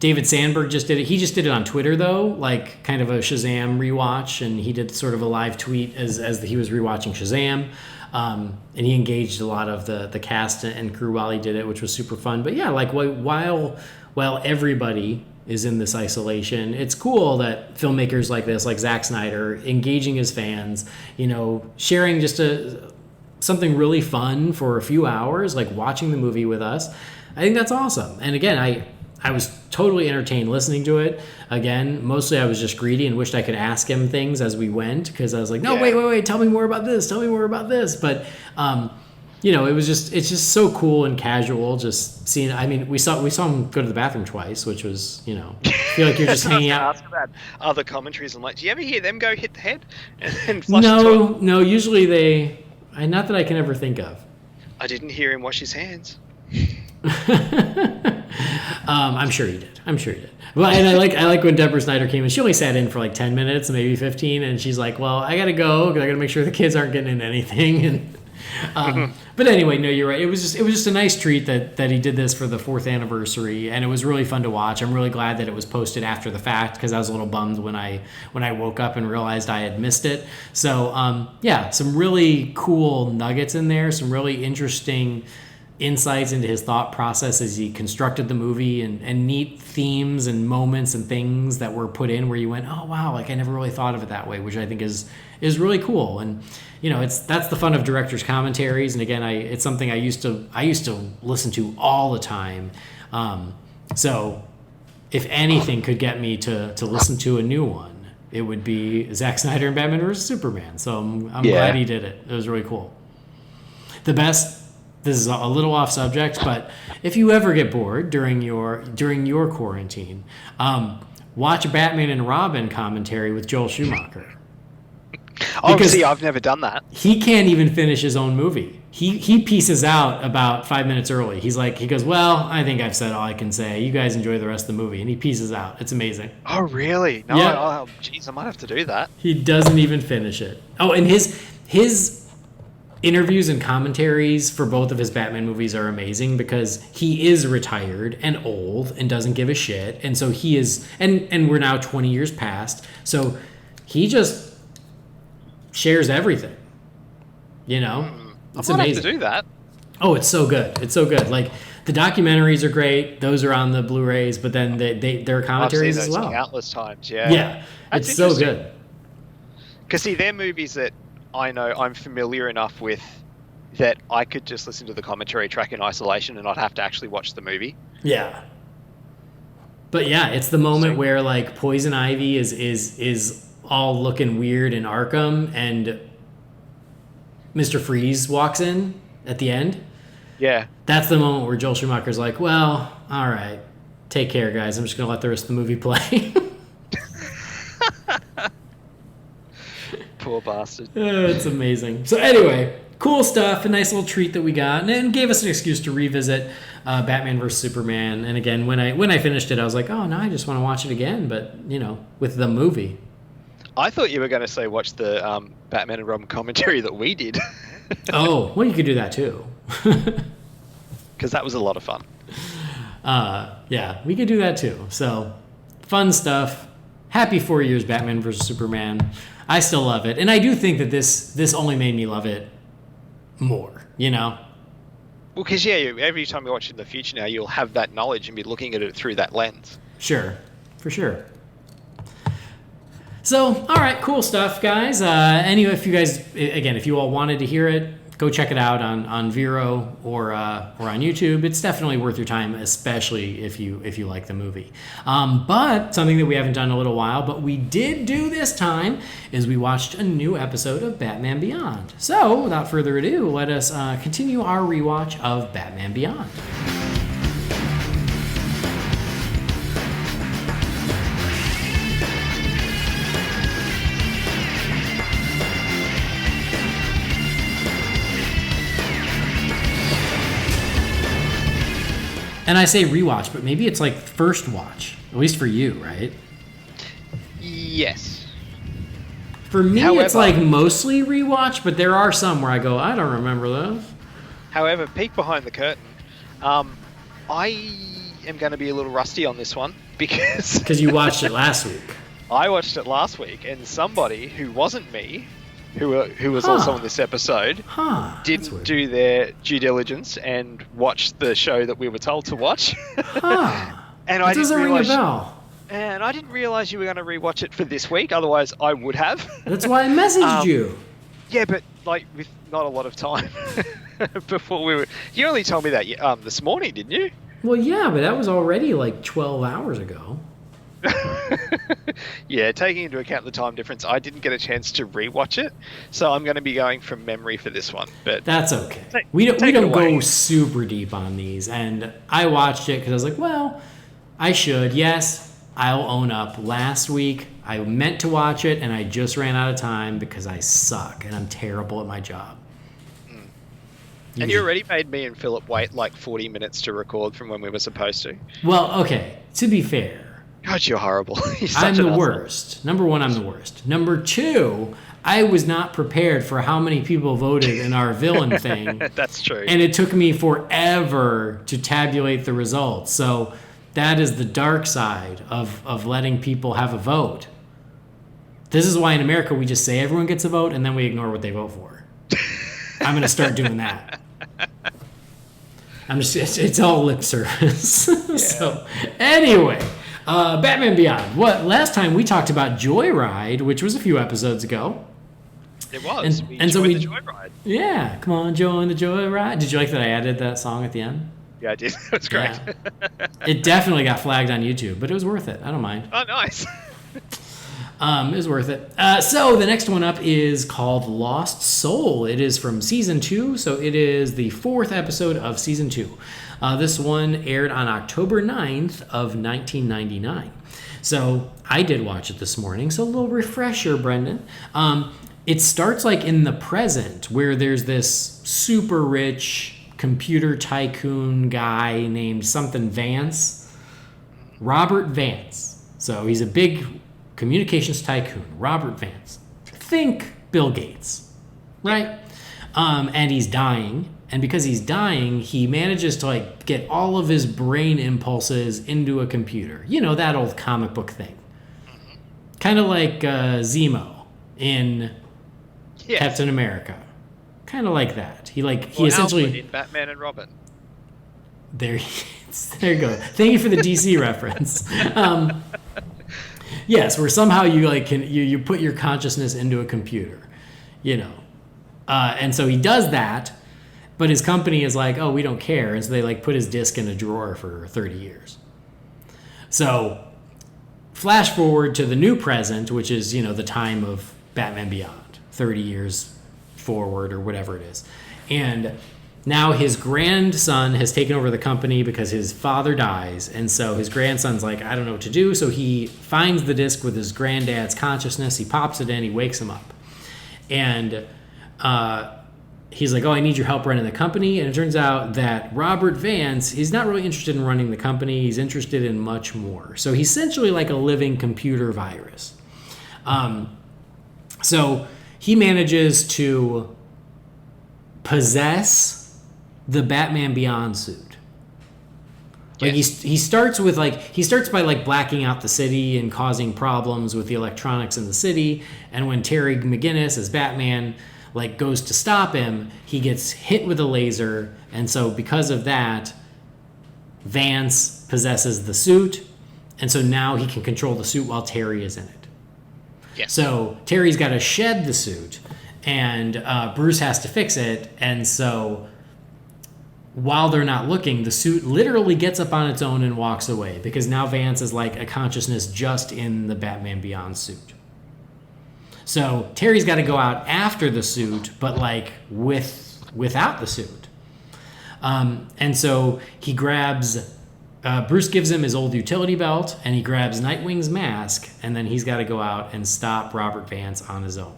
David Sandberg just did it. He just did it on Twitter, though, like kind of a Shazam rewatch, and he did sort of a live tweet as he was rewatching Shazam, and he engaged a lot of the cast and crew while he did it, which was super fun. But yeah, like while everybody is in this isolation, it's cool that filmmakers like this, like Zack Snyder, engaging his fans, you know, sharing just something really fun for a few hours, like watching the movie with us. I think that's awesome. And again, I was totally entertained listening to it. Again, mostly I was just greedy and wished I could ask him things as we went, because I was like, no, wait, tell me more about this. But, you know, it's just so cool and casual just seeing. I mean, we saw him go to the bathroom twice, which was, you know, I feel like you're just hanging out. Ask about other commentaries. I'm like, do you ever hear them go hit the head and flush the toilet? No, usually not that I can ever think of. I didn't hear him wash his hands. I'm sure he did. Well, and I like when Deborah Snyder came in. She only sat in for like 10 minutes, maybe 15, and she's like, "Well, I gotta go because I gotta make sure the kids aren't getting into anything." And but anyway, no, you're right. It was just a nice treat that he did this for the 4th anniversary, and it was really fun to watch. I'm really glad that it was posted after the fact, because I was a little bummed when I woke up and realized I had missed it. So yeah, some really cool nuggets in there, some really interesting insights into his thought process as he constructed the movie, and neat themes and moments and things that were put in where you went, oh wow, like I never really thought of it that way, which I think is really cool. And you know, that's the fun of directors' commentaries. And again, it's something I used to listen to all the time. So if anything could get me to listen to a new one, it would be Zack Snyder and Batman vs Superman. So I'm glad he did it. It was really cool. This is a little off subject, but if you ever get bored during your quarantine, watch a Batman and Robin commentary with Joel Schumacher. Oh, see, I've never done that. He can't even finish his own movie. He pieces out about 5 minutes early. He goes, well, I think I've said all I can say. You guys enjoy the rest of the movie, and he pieces out. It's amazing. Oh, really? No, yeah. Geez, I might have to do that. He doesn't even finish it. Oh, and his interviews and commentaries for both of his Batman movies are amazing, because he is retired and old and doesn't give a shit. And so he is, and we're now 20 years past. So he just shares everything, you know? It's amazing. I have to do that. Oh, it's so good. Like, the documentaries are great. Those are on the Blu-rays, but then their commentaries I've seen as those well. Countless times, yeah. Yeah, it's so good. Because see, they're movies that I know I'm familiar enough with, that I could just listen to the commentary track in isolation and not have to actually watch the movie. Yeah. But yeah, it's the moment where like Poison Ivy is all looking weird in Arkham and Mr. Freeze walks in at the end. Yeah. That's the moment where Joel Schumacher's like, well, all right, take care, guys. I'm just going to let the rest of the movie play. Poor bastard. It's amazing. So anyway, cool stuff. A nice little treat that we got, and gave us an excuse to revisit Batman vs Superman. And again, when I finished it, I was like, oh, no, I just want to watch it again, but, with the movie. I thought you were going to say watch the Batman and Robin commentary that we did. Oh, well, you could do that too. Because that was a lot of fun. Yeah, we could do that too. So, fun stuff. Happy 4 years, Batman vs Superman. I still love it, and I do think that this only made me love it more. Well, because every time you watch it in the future now, you'll have that knowledge and be looking at it through that lens. Sure, for sure. So, all right, cool stuff, guys. Anyway, if you all wanted to hear it, go check it out on Vero or on YouTube. It's definitely worth your time, especially if you like the movie. But something that we haven't done in a little while, but we did do this time, is we watched a new episode of Batman Beyond. So, without further ado, let us continue our rewatch of Batman Beyond. And I say rewatch, but maybe it's like first watch, at least for you, right? Yes. For me, it's like mostly rewatch, but there are some where I go, I don't remember those. However, peek behind the curtain. I am going to be a little rusty on this one because you watched it last week. I watched it last week, and somebody who wasn't me, who was also on this episode, didn't do their due diligence and watch the show that we were told to watch. And I didn't realize. Ring a bell. And I didn't realize you were going to rewatch it for this week. Otherwise, I would have. That's why I messaged you. Yeah, but like with not a lot of time before we were. You only told me that this morning, didn't you? Well, yeah, but that was already like 12 hours ago. Yeah, taking into account the time difference, I didn't get a chance to rewatch it, so I'm going to be going from memory for this one. But that's okay. We don't go super deep on these, and I watched it because I was like, well, I should. Yes, I'll own up. Last week, I meant to watch it, and I just ran out of time because I suck and I'm terrible at my job. And you already made me and Philip wait like 40 minutes to record from when we were supposed to. Well, okay. To be fair. God, you're horrible. I'm the worst. Number one, I'm the worst. Number two, I was not prepared for how many people voted in our villain thing. That's true. And it took me forever to tabulate the results. So that is the dark side of letting people have a vote. This is why in America we just say everyone gets a vote and then we ignore what they vote for. I'm going to start doing that. It's all lip service. Yeah. So anyway... Batman Beyond. Last time we talked about Joyride, which was a few episodes ago. It was. So we the Joyride. Yeah, come on, join the Joyride. Did you like that I added that song at the end? Yeah, I did. It was great. Yeah. It definitely got flagged on YouTube, but it was worth it. I don't mind. Oh, nice. It was worth it. So the next one up is called Lost Soul. It is from season 2, so it is the 4th episode of season 2. This one aired on October 9th of 1999. So I did watch it this morning, so a little refresher, Brendan. It starts like in the present, where there's this super rich computer tycoon guy named something Vance. Robert Vance. So he's a big communications tycoon, Robert Vance. Think Bill Gates, right? And he's dying. And because he's dying, he manages to like get all of his brain impulses into a computer. You know, that old comic book thing. Mm-hmm. Kind of like Zemo in Captain America. Kind of like that. He essentially Alfred in Batman and Robin. There you go. Thank you for the DC reference. Yes, where somehow you like you put your consciousness into a computer, you know. And so he does that. But his company is like, oh, we don't care. And so they like put his disc in a drawer for 30 years. So flash forward to the new present, which is, the time of Batman Beyond, 30 years forward or whatever it is. And now his grandson has taken over the company because his father dies. And so his grandson's like, I don't know what to do. So he finds the disc with his granddad's consciousness. He pops it in. He wakes him up. And he's like, oh, I need your help running the company. And it turns out that Robert Vance, he's not really interested in running the company. He's interested in much more. So he's essentially like a living computer virus. So he manages to possess the Batman Beyond suit. Like he starts by like blacking out the city and causing problems with the electronics in the city. And when Terry McGinnis as Batman like goes to stop him, he gets hit with a laser. And so because of that, Vance possesses the suit. And so now he can control the suit while Terry is in it. Yes. So Terry's got to shed the suit and Bruce has to fix it. And so while they're not looking, the suit literally gets up on its own and walks away because now Vance is like a consciousness just in the Batman Beyond suit. So Terry's got to go out after the suit, but like without the suit. And so he grabs, Bruce gives him his old utility belt and he grabs Nightwing's mask and then he's got to go out and stop Robert Vance on his own.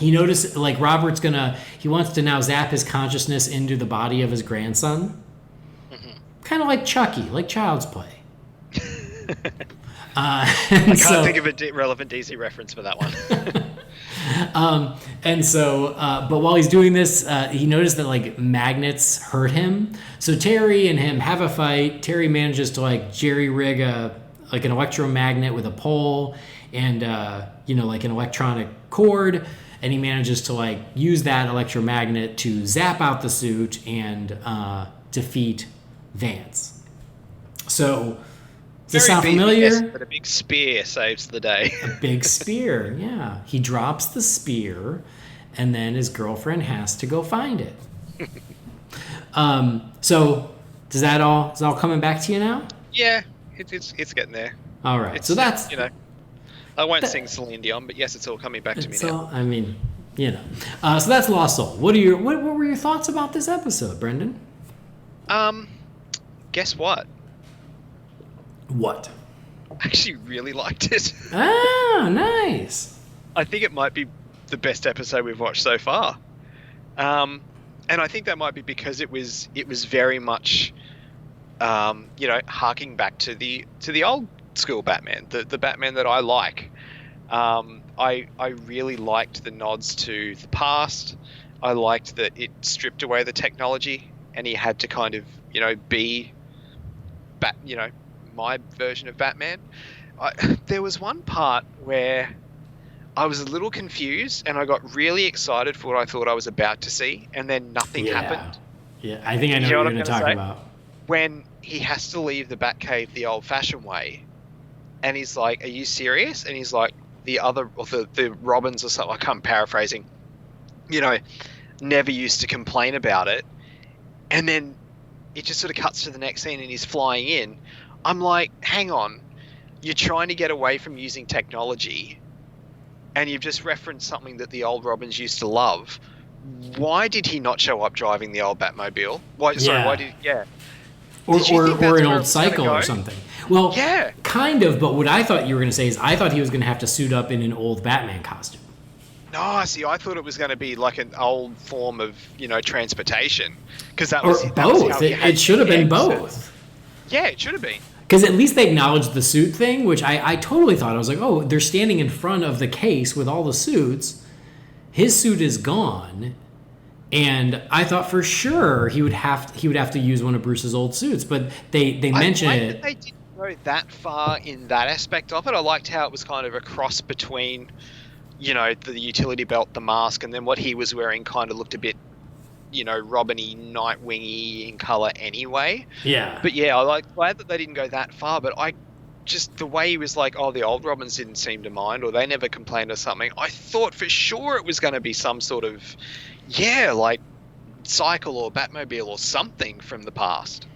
He noticed, like, he wants to now zap his consciousness into the body of his grandson. Mm-hmm. Kind of like Chucky, like Child's Play. I can't think of a relevant DC reference for that one. But while he's doing this, he noticed that, like, magnets hurt him. So Terry and him have a fight. Terry manages to, like, jerry-rig an electromagnet with a pole and, like an electronic cord. And he manages to like use that electromagnet to zap out the suit and defeat Vance. So does this sound familiar? But a big spear saves the day. A big spear, yeah. He drops the spear, and then his girlfriend has to go find it. So is it all coming back to you now? Yeah, it's getting there. All right, so that's I won't sing Celine Dion, but yes, it's all coming back to me now. So that's Lost Soul. What were your thoughts about this episode, Brendan? Guess what? What? I actually really liked it. Ah, nice. I think it might be the best episode we've watched so far. And I think that might be because it was very much, harking back to the old school Batman, the Batman that I like. I really liked the nods to the past. I liked that it stripped away the technology and he had to kind of, be my version of Batman. There was one part where I was a little confused and I got really excited for what I thought I was about to see, and then nothing happened. Yeah, I think I know what you're going to talk about. When he has to leave the Batcave the old-fashioned way, and he's like, "Are you serious?" And he's like, the Robins or something, I'm paraphrasing, never used to complain about it. And then it just sort of cuts to the next scene and he's flying in. I'm like, hang on, you're trying to get away from using technology and you've just referenced something that the old Robins used to love. Why did he not show up driving the old Batmobile? Why did or an old cycle or something. Well, yeah, kind of, but what I thought you were going to say is I thought he was going to have to suit up in an old Batman costume. No, see, I thought it was going to be like an old form of, transportation. Because that was both. It should have been both. Yeah, it should have been. Because at least they acknowledged the suit thing, which I totally thought. I was like, oh, they're standing in front of the case with all the suits. His suit is gone. And I thought for sure he would have to use one of Bruce's old suits, but they mentioned it. They didn't go that far in that aspect of it. I liked how it was kind of a cross between, the utility belt, the mask, and then what he was wearing kind of looked a bit, Robin-y, Nightwing-y in color anyway. Yeah. But yeah, glad that they didn't go that far. But just the way he was like, oh, the old Robins didn't seem to mind, or they never complained or something. I thought for sure it was going to be some sort of, cycle or Batmobile or something from the past.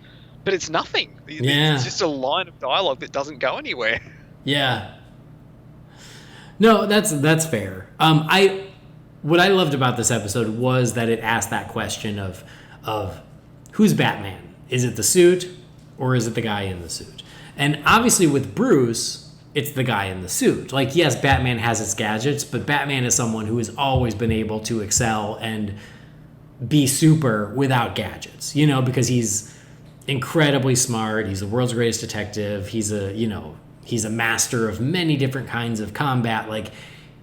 But it's nothing. Yeah. It's just a line of dialogue that doesn't go anywhere. Yeah. No, that's fair. What I loved about this episode was that it asked that question of who's Batman? Is it the suit or is it the guy in the suit? And obviously with Bruce, it's the guy in the suit. Like, yes, Batman has his gadgets, but Batman is someone who has always been able to excel and be super without gadgets, because he's incredibly smart. He's the world's greatest detective. He's a master of many different kinds of combat. Like,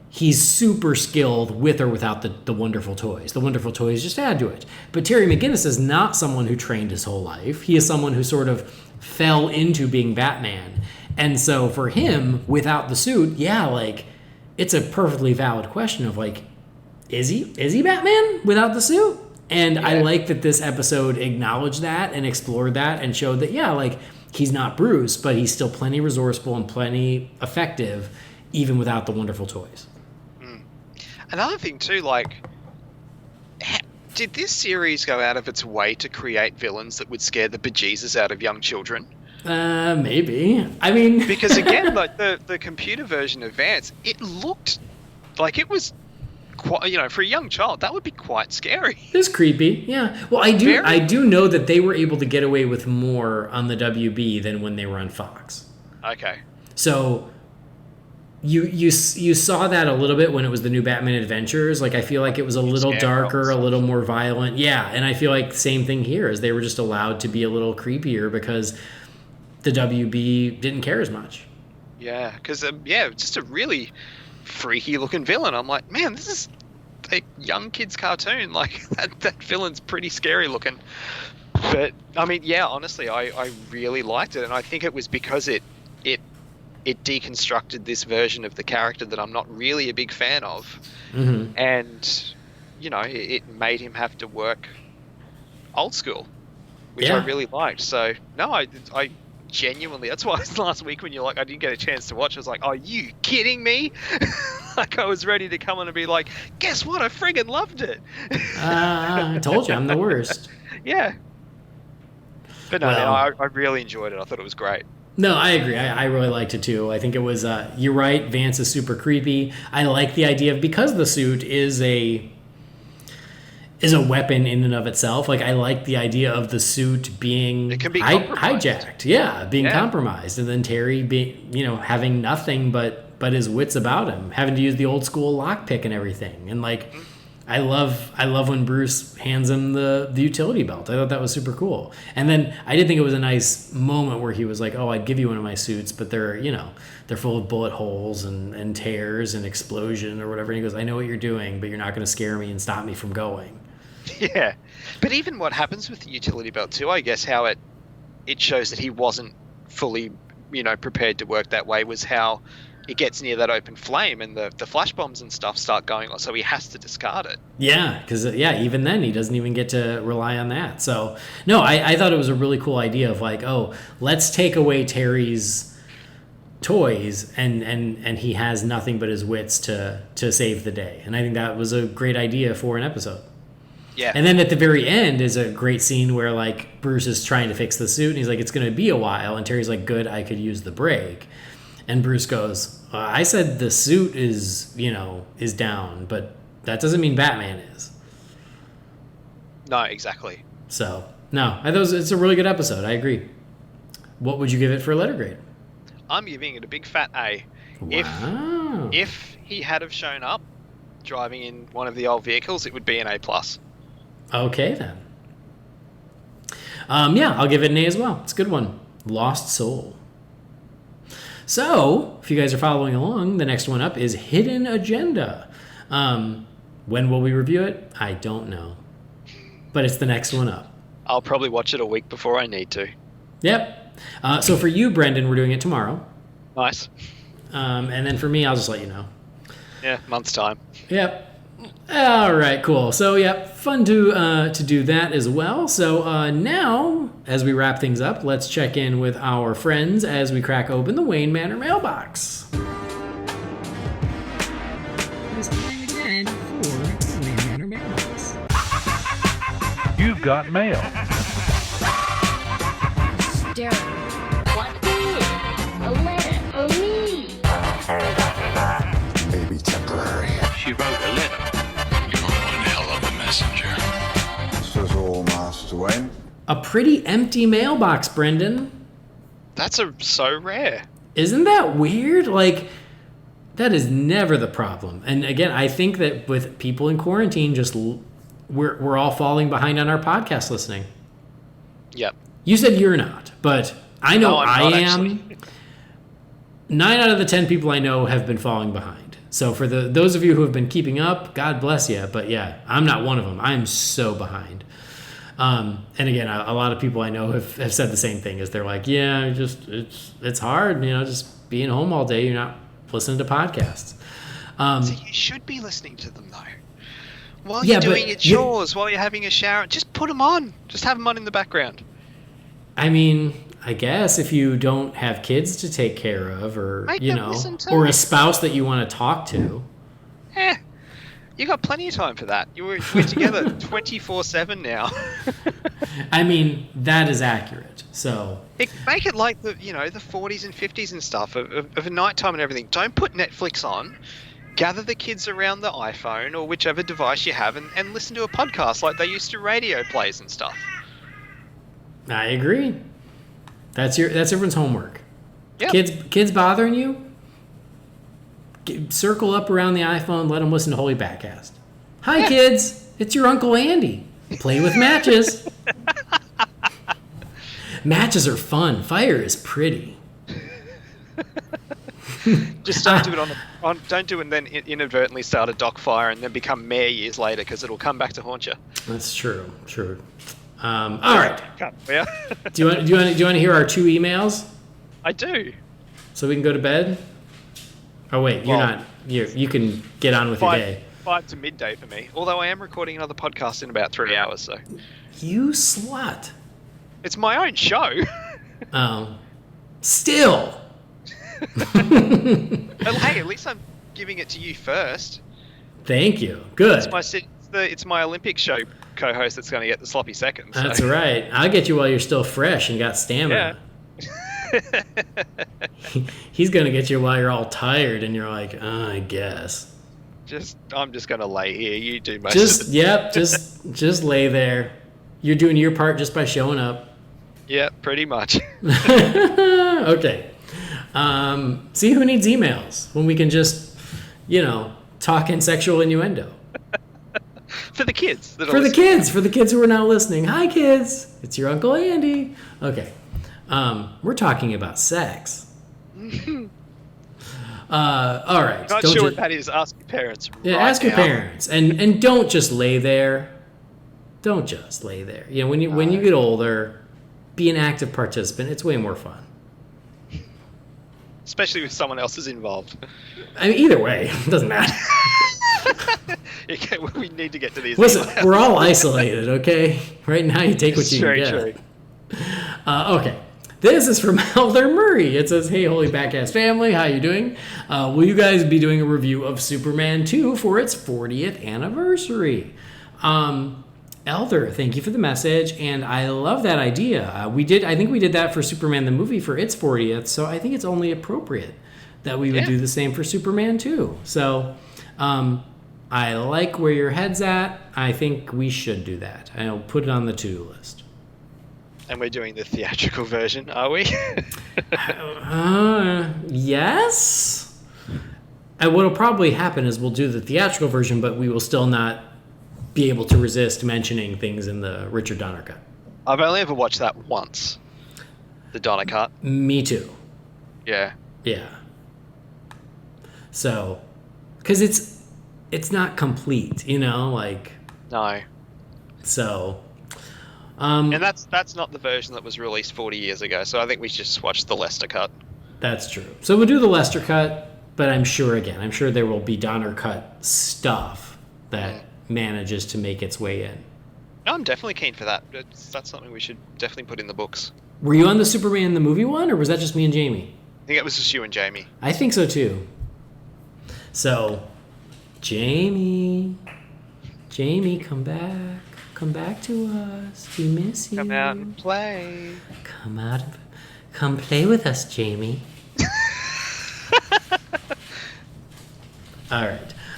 he's super skilled with or without the wonderful toys. The wonderful toys just add to it. But Terry McGinnis is not someone who trained his whole life. He is someone who sort of fell into being Batman. And so for him, without the suit, it's a perfectly valid question of is he Batman without the suit? And yeah. I like that this episode acknowledged that and explored that and showed that, he's not Bruce, but he's still plenty resourceful and plenty effective, even without the wonderful toys. Another thing too, did this series go out of its way to create villains that would scare the bejesus out of young children? Maybe. I mean, because again, the computer version of Vance, it looked like it was quite, for a young child, that would be quite scary. It was creepy, yeah. Well, I do know that they were able to get away with more on the WB than when they were on Fox. Okay. So you saw that a little bit when it was the new Batman Adventures. I feel like it was a little darker, a little more violent. Yeah, and I feel like same thing here, is they were just allowed to be a little creepier because the WB didn't care as much. Yeah, because just a really freaky looking villain. I'm like, man, this is a young kid's cartoon. That villain's pretty scary looking. But I mean, yeah, honestly, I really liked it, and I think it was because it deconstructed this version of the character that I'm not really a big fan of. Mm-hmm. And it made him have to work old school, which I really liked. So no, I genuinely, that's why last week when you're like, I didn't get a chance to watch, I was like, are you kidding me? I was ready to come on and be like, guess what, I friggin' loved it. I told you, I'm the worst. Yeah. But no, I really enjoyed it. I thought it was great. No, I agree. I really liked it too. I think it was, you're right, Vance is super creepy. I like the idea of, because the suit is a weapon in and of itself. I like the idea of the suit being hijacked. Yeah, being compromised. And then Terry being, having nothing but his wits about him, having to use the old school lockpick and everything. And I love when Bruce hands him the utility belt. I thought that was super cool. And then I did think it was a nice moment where he was like, oh, I'd give you one of my suits, but they're full of bullet holes and tears and explosion or whatever. And he goes, I know what you're doing, but you're not going to scare me and stop me from going. Yeah. But even what happens with the utility belt too, I guess how it shows that he wasn't fully, prepared to work that way, was how it gets near that open flame and the flash bombs and stuff start going on, so he has to discard it. Yeah, because even then he doesn't even get to rely on that. So no, I thought it was a really cool idea of let's take away Terry's toys and he has nothing but his wits to save the day. And I think that was a great idea for an episode. Yeah. And then at the very end is a great scene where Bruce is trying to fix the suit and he's like, it's going to be a while, and Terry's like, good, I could use the brake. And Bruce goes, I said the suit is down, but that doesn't mean Batman is. No, exactly. So, no, it's a really good episode. I agree. What would you give it for a letter grade? I'm giving it a big fat A. Wow. If he had have shown up driving in one of the old vehicles, it would be an A+. Okay, then. I'll give it an A as well. It's a good one. Lost Soul. So, if you guys are following along, the next one up is Hidden Agenda. When will we review it? I don't know. But it's the next one up. I'll probably watch it a week before I need to. Yep. So for you, Brendan, we're doing it tomorrow. Nice. And then for me, I'll just let you know. Yeah, month's time. Yep. All right, cool. So, fun to do that as well. So now, as we wrap things up, let's check in with our friends as we crack open the Wayne Manor mailbox. It's time again for the Wayne Manor mailbox. got mail. Darren, what is a letter for me? Maybe temporary. She wrote a letter. You're one hell of a messenger. Sizzle, Master Wayne. A pretty empty mailbox, Brendan. That's so rare. Isn't that weird? Like, that is never the problem. And again, I think that with people in quarantine, we're all falling behind on our podcast listening. Yep. You said you're not, but I know I'm I not, am. actually. 9 out of the 10 people I know have been falling behind. So for those of you who have been keeping up, God bless you. But yeah, I'm not one of them. I'm so behind. And again, a lot of people I know have said the same thing. Is they're like, yeah, it's hard. Just being home all day. You're not listening to podcasts. So you should be listening to them though. While you're doing your chores, while you're having a shower, just put them on. Just have them on in the background. I mean, I guess if you don't have kids to take care of, or or a spouse that you want to talk to. You got plenty of time for that. We're together 24/7 now. I mean, that is accurate. So make it like the 40s and 50s and stuff of a nighttime and everything. Don't put Netflix on. Gather the kids around the iPhone or whichever device you have and listen to a podcast like they used to radio plays and stuff. I agree. That's everyone's homework. Yep. Kids bothering you? Circle up around the iPhone, let them listen to Holy BatCast. Hi, kids. It's your Uncle Andy. Play with matches. Matches are fun. Fire is pretty. Just don't do it don't do it and then inadvertently start a dock fire and then become mayor years later because it'll come back to haunt you. That's true. All right. Yeah. Do you want to hear our 2 emails? I do. So we can go to bed? Oh wait, you're not. You can get on with your day. 5 to midday for me. Although I am recording another podcast in about 3 hours, so. You slut. It's my own show. Oh. Still. Well, hey, at least I'm giving it to you first. Thank you. Good. It's my Olympic show co-host that's going to get the sloppy second. So. That's right. I'll get you while you're still fresh and got stamina. Yeah. He's going to get you while you're all tired and you're like, I guess. I'm just going to lay here. You do most of it. Yep, just lay there. You're doing your part just by showing up. Yeah, pretty much. Okay. See who needs emails when we can just, talk in sexual innuendo. For the kids. For the kids who are now listening. Hi, kids. It's your Uncle Andy. Okay. We're talking about sex. All right. Not sure what that is. Ask your parents. Yeah, ask your parents, and don't just lay there. Don't just lay there. When you get older, be an active participant. It's way more fun. Especially if someone else is involved. I mean, either way, it doesn't matter. Okay, we need to get to these. Listen, we're all isolated, okay? Right now, you take what you can get. True. Okay. This is from Elder Murray. It says, hey, Holy BatCast family, how you doing? Will you guys be doing a review of Superman 2 for its 40th anniversary? Elder, thank you for the message, and I love that idea. I think we did that for Superman the movie for its 40th, so I think it's only appropriate that we would do the same for Superman 2. So, I like where your head's at. I think we should do that. I'll put it on the to-do list. And we're doing the theatrical version, are we? Yes. And what'll probably happen is we'll do the theatrical version, but we will still not be able to resist mentioning things in the Richard Donner cut. I've only ever watched that once. The Donner cut. Me too. Yeah. Yeah. So, because it's not complete, No. So. And that's not the version that was released 40 years ago, so I think we should just watch the Lester cut. That's true. So we'll do the Lester cut, but I'm sure there will be Donner cut stuff that manages to make its way in. No, I'm definitely keen for that. That's something we should definitely put in the books. Were you on the Superman the movie one, or was that just me and Jamie? I think it was just you and Jamie. I think so too. So, Jamie, come back. Come back to us. We miss you. Come out and play. Come out. Come play with us, Jamie. All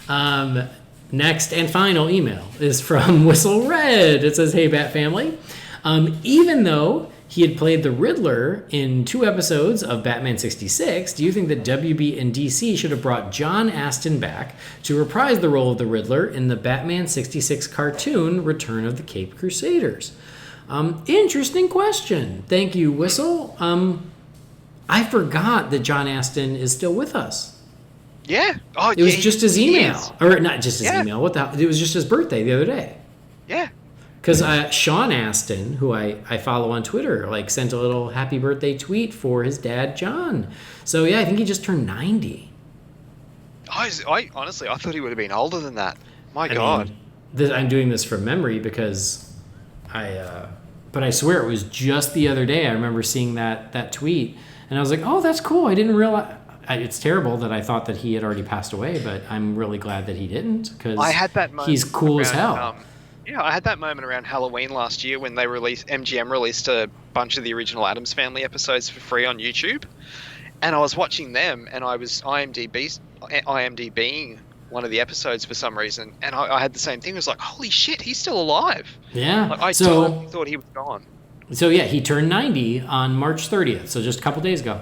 right. Next and final email is from Whistle Red. It says, "Hey, Bat Family. Even though he had played the Riddler in 2 episodes of Batman 66, do you think that WB and DC should have brought John Astin back to reprise the role of the Riddler in the Batman 66 cartoon Return of the Caped Crusaders?" Interesting question. Thank you, Whistle. I forgot that John Astin is still with us. Yeah. Oh, It was just his he email. is. Or not just his email. What the hell? It was just his birthday the other day. Yeah. Because Sean Astin, who I follow on Twitter, like sent a little happy birthday tweet for his dad, John. So, yeah, I think he just turned 90. I honestly, I thought he would have been older than that. My I God. mean, I'm doing this from memory because but I swear it was just the other day I remember seeing that tweet. And I was like, oh, that's cool. I didn't realize. It's terrible that I thought that he had already passed away, but I'm really glad that he didn't because I had that moment he's cool as around, hell. Yeah, I had that moment around Halloween last year when MGM released a bunch of the original Addams Family episodes for free on YouTube, and I was watching them, and I was IMDbing one of the episodes for some reason, and I had the same thing. I was like, holy shit, he's still alive. Yeah. Like, I totally thought he was gone. So yeah, he turned 90 on March 30th, so just a couple days ago.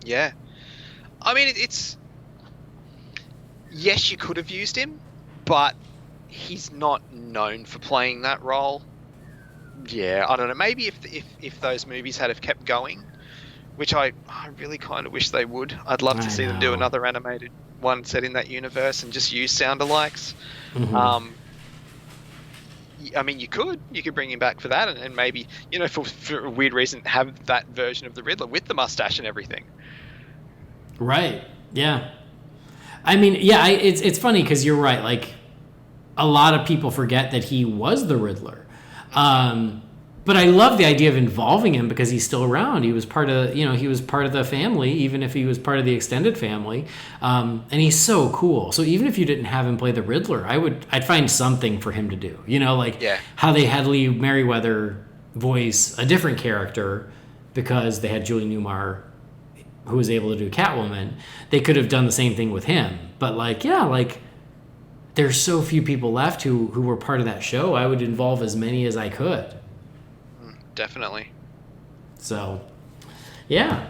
Yeah. I mean, it's... Yes, you could have used him, but he's not known for playing that role. Yeah, I don't know. Maybe if those movies had have kept going, which I really kind of wish they would. I'd love to see them do another animated one set in that universe and just use sound-alikes. Mm-hmm. I mean, you could bring him back for that, and maybe, for a weird reason, have that version of the Riddler with the mustache and everything. Right. Yeah. I mean, yeah, it's funny because you're right. Like, a lot of people forget that he was the Riddler. But I love the idea of involving him because he's still around. He was part of, he was part of the family, even if he was part of the extended family. And he's so cool. So even if you didn't have him play the Riddler, I'd find something for him to do. How they had Lee Merriweather voice a different character because they had Julie Newmar, who was able to do Catwoman. They could have done the same thing with him. But there's so few people left who were part of that show. I would involve as many as I could. Definitely. So, yeah.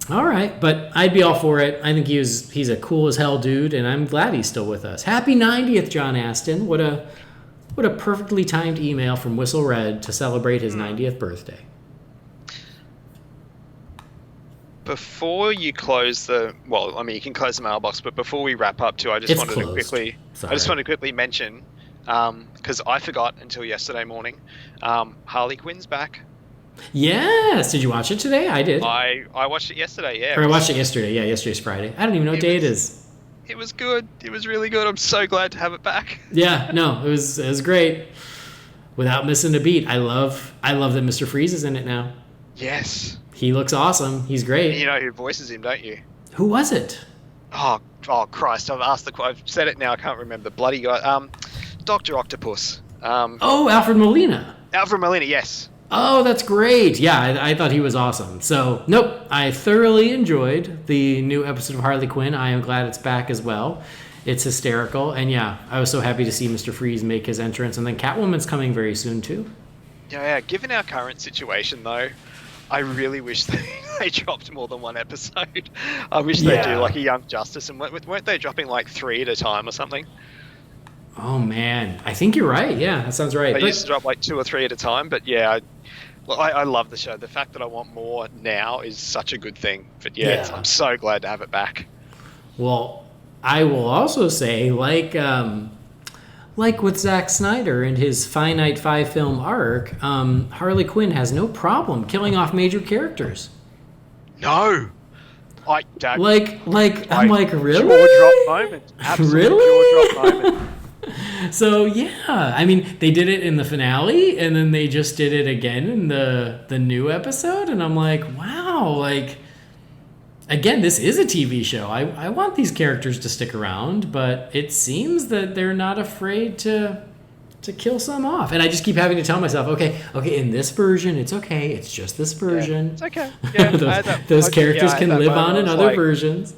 All right, but I'd be all for it. I think he's a cool as hell dude, and I'm glad he's still with us. Happy 90th, John Astin. What a perfectly timed email from Whistle Red to celebrate his 90th birthday. Before you close you can close the mailbox, but before we wrap up too, I just wanted to quickly mention, because I forgot until yesterday morning, Harley Quinn's back. Yes. Did you watch it today? I did. I watched it yesterday, yeah. Or I watched it yesterday. Yeah, yesterday's Friday. I don't even know what day it is. It was good. It was really good. I'm so glad to have it back. Yeah, no, it was great. Without missing a beat. I love that Mr. Freeze is in it now. Yes. He looks awesome. He's great. And you know who voices him, don't you? Who was it? Oh Christ! I've said it now. I can't remember the bloody guy. Dr. Octopus. Alfred Molina. Alfred Molina, yes. Oh, that's great. Yeah, I thought he was awesome. So, nope, I thoroughly enjoyed the new episode of Harley Quinn. I am glad it's back as well. It's hysterical. And yeah, I was so happy to see Mr. Freeze make his entrance. And then Catwoman's coming very soon, too. Yeah, given our current situation, though, I really wish they dropped more than one episode. I wish they do like a Young Justice. And weren't they dropping like 3 at a time or something? Oh, man. I think you're right. Yeah, that sounds right. They used to drop like 2 or 3 at a time. But yeah, I love the show. The fact that I want more now is such a good thing. But yeah. I'm so glad to have it back. Well, I will also say, like with Zack Snyder and his finite 5-film arc, Harley Quinn has no problem killing off major characters. No. I'm like, really? Jaw drop moment. Absolute really? Jaw drop moment. So yeah, I mean, they did it in the finale, and then they just did it again in the new episode, and I'm like, wow, like, again, this is a TV show. I want these characters to stick around, but it seems that they're not afraid to to kill some off. And I just keep having to tell myself, okay, in this version, it's okay. It's just this version. Yeah, it's okay. Yeah, those characters can live on in other versions.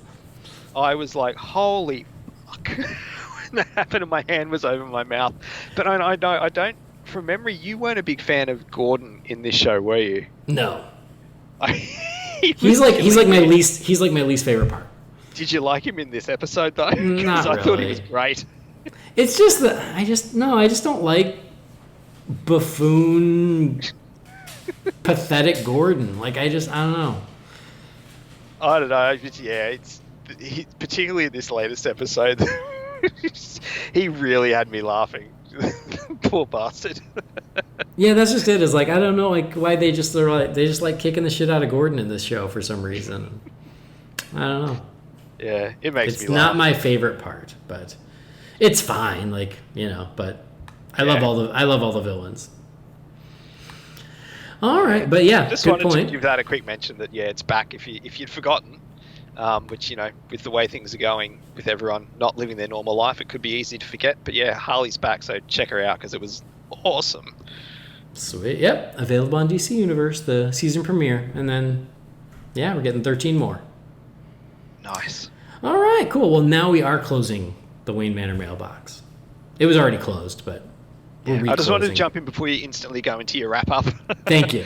I was like, holy fuck. When that happened and my hand was over my mouth. But I don't, from memory, you weren't a big fan of Gordon in this show, were you? No. He's like my least favorite part. Did you like him in this episode though? Not I really. thought he was great. It's just that I just don't like buffoon, pathetic Gordon. Like I don't know. I don't know. Yeah, particularly in this latest episode, he really had me laughing. Poor bastard. Yeah, that's just it. Is like I don't know, like why they just like kicking the shit out of Gordon in this show for some reason. I don't know. Yeah, it makes me laugh. It's not my favorite part, but it's fine. Like but I love all the villains. All right, but yeah, just good wanted point. to give that a quick mention that it's back if you'd forgotten. Which with the way things are going with everyone not living their normal life, it could be easy to forget. But yeah, Harley's back, so check her out because it was awesome. Sweet. Yep, available on DC Universe, the season premiere, and then we're getting 13 more. Nice. All right, cool. Well, now we are closing the Wayne Manor mailbox. It was already closed, but we're I just wanted to reclosing. jump in before you instantly go into your wrap up. Thank you.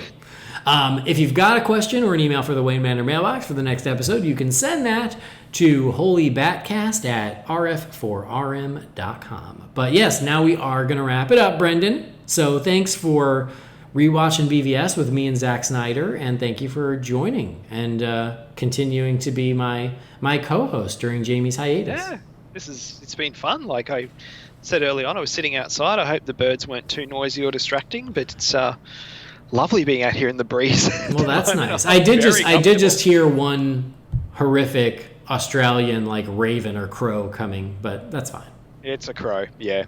If you've got a question or an email for the Wayne Manor mailbox for the next episode, you can send that to Holy BatCast at rf4rm.com. But yes, now we are going to wrap it up, Brendan. So thanks for rewatching BVS with me and Zack Snyder, and thank you for joining and continuing to be my co-host during Jamie's hiatus. Yeah, it's been fun. Like I said early on, I was sitting outside. I hope the birds weren't too noisy or distracting, but it's lovely being out here in the breeze. Well, that's nice. I did just hear one horrific Australian like raven or crow coming, but that's fine. It's a crow, yeah.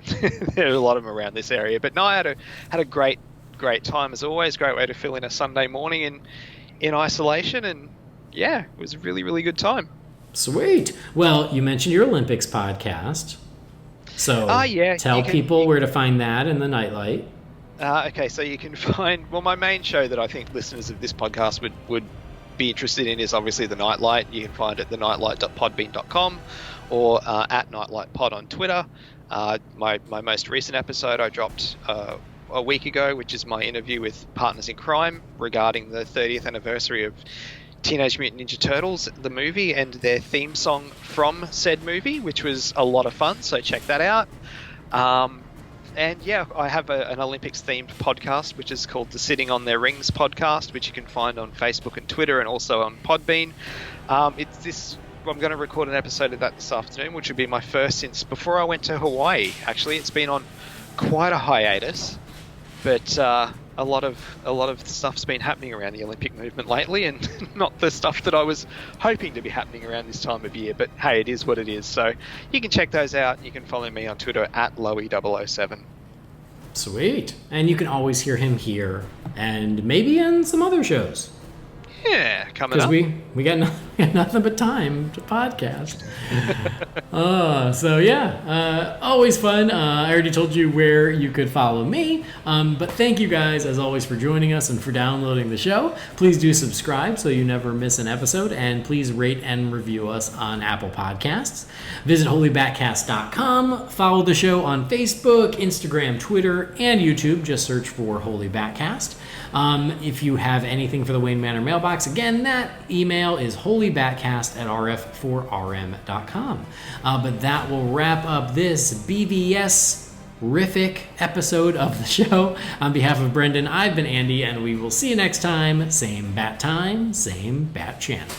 There are a lot of them around this area. But no, I had a great time as always. Great way to fill in a Sunday morning in isolation, and yeah, it was a really, really good time. Sweet. Well, you mentioned your Olympics podcast. So yeah, tell people where to find that in the Nightlight. Okay, so you can find... Well, my main show that I think listeners of this podcast would be interested in is obviously The Nightlight. You can find it at thenightlight.podbean.com or at NightlightPod on Twitter. My most recent episode I dropped a week ago, which is my interview with Partners in Crime regarding the 30th anniversary of Teenage Mutant Ninja Turtles, the movie, and their theme song from said movie, which was a lot of fun, so check that out. And yeah, I have an Olympics-themed podcast, which is called the Sitting on Their Rings podcast, which you can find on Facebook and Twitter and also on Podbean. I'm going to record an episode of that this afternoon, which would be my first since before I went to Hawaii. Actually, it's been on quite a hiatus, but a lot of stuff's been happening around the Olympic movement lately, and not the stuff that I was hoping to be happening around this time of year. But hey, it is what it is. So you can check those out. You can follow me on Twitter at Loey007. Sweet. And you can always hear him here and maybe in some other shows. Yeah, coming up. Because we got nothing but time to podcast. So yeah, always fun. I already told you where you could follow me. But thank you guys, as always, for joining us and for downloading the show. Please do subscribe so you never miss an episode. And please rate and review us on Apple Podcasts. Visit holybatcast.com. Follow the show on Facebook, Instagram, Twitter, and YouTube. Just search for Holy BatCast. If you have anything for the Wayne Manor mailbox, again, that email is holybatcast@rf4rm.com. But that will wrap up this BVS-rific episode of the show. On behalf of Brendan, I've been Andy, and we will see you next time. Same bat time, same bat channel.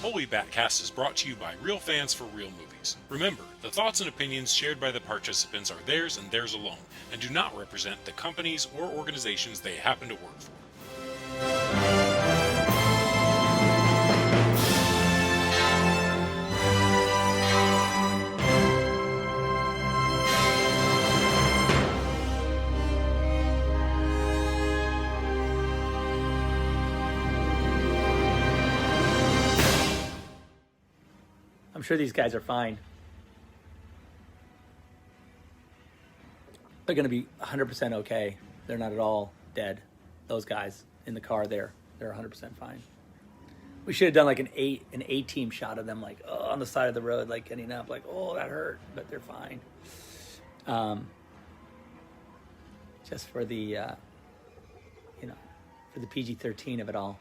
Holy BatCast is brought to you by real fans for real movies. Remember, the thoughts and opinions shared by the participants are theirs and theirs alone, and do not represent the companies or organizations they happen to work for. sure these guys are fine. They're going to be 100% okay. They're not at all dead. Those guys in the car there, they're 100% fine. We should have done like an A-team shot of them, like on the side of the road, like getting up, like, oh, that hurt, but they're fine. Just for the, for the PG-13 of it all.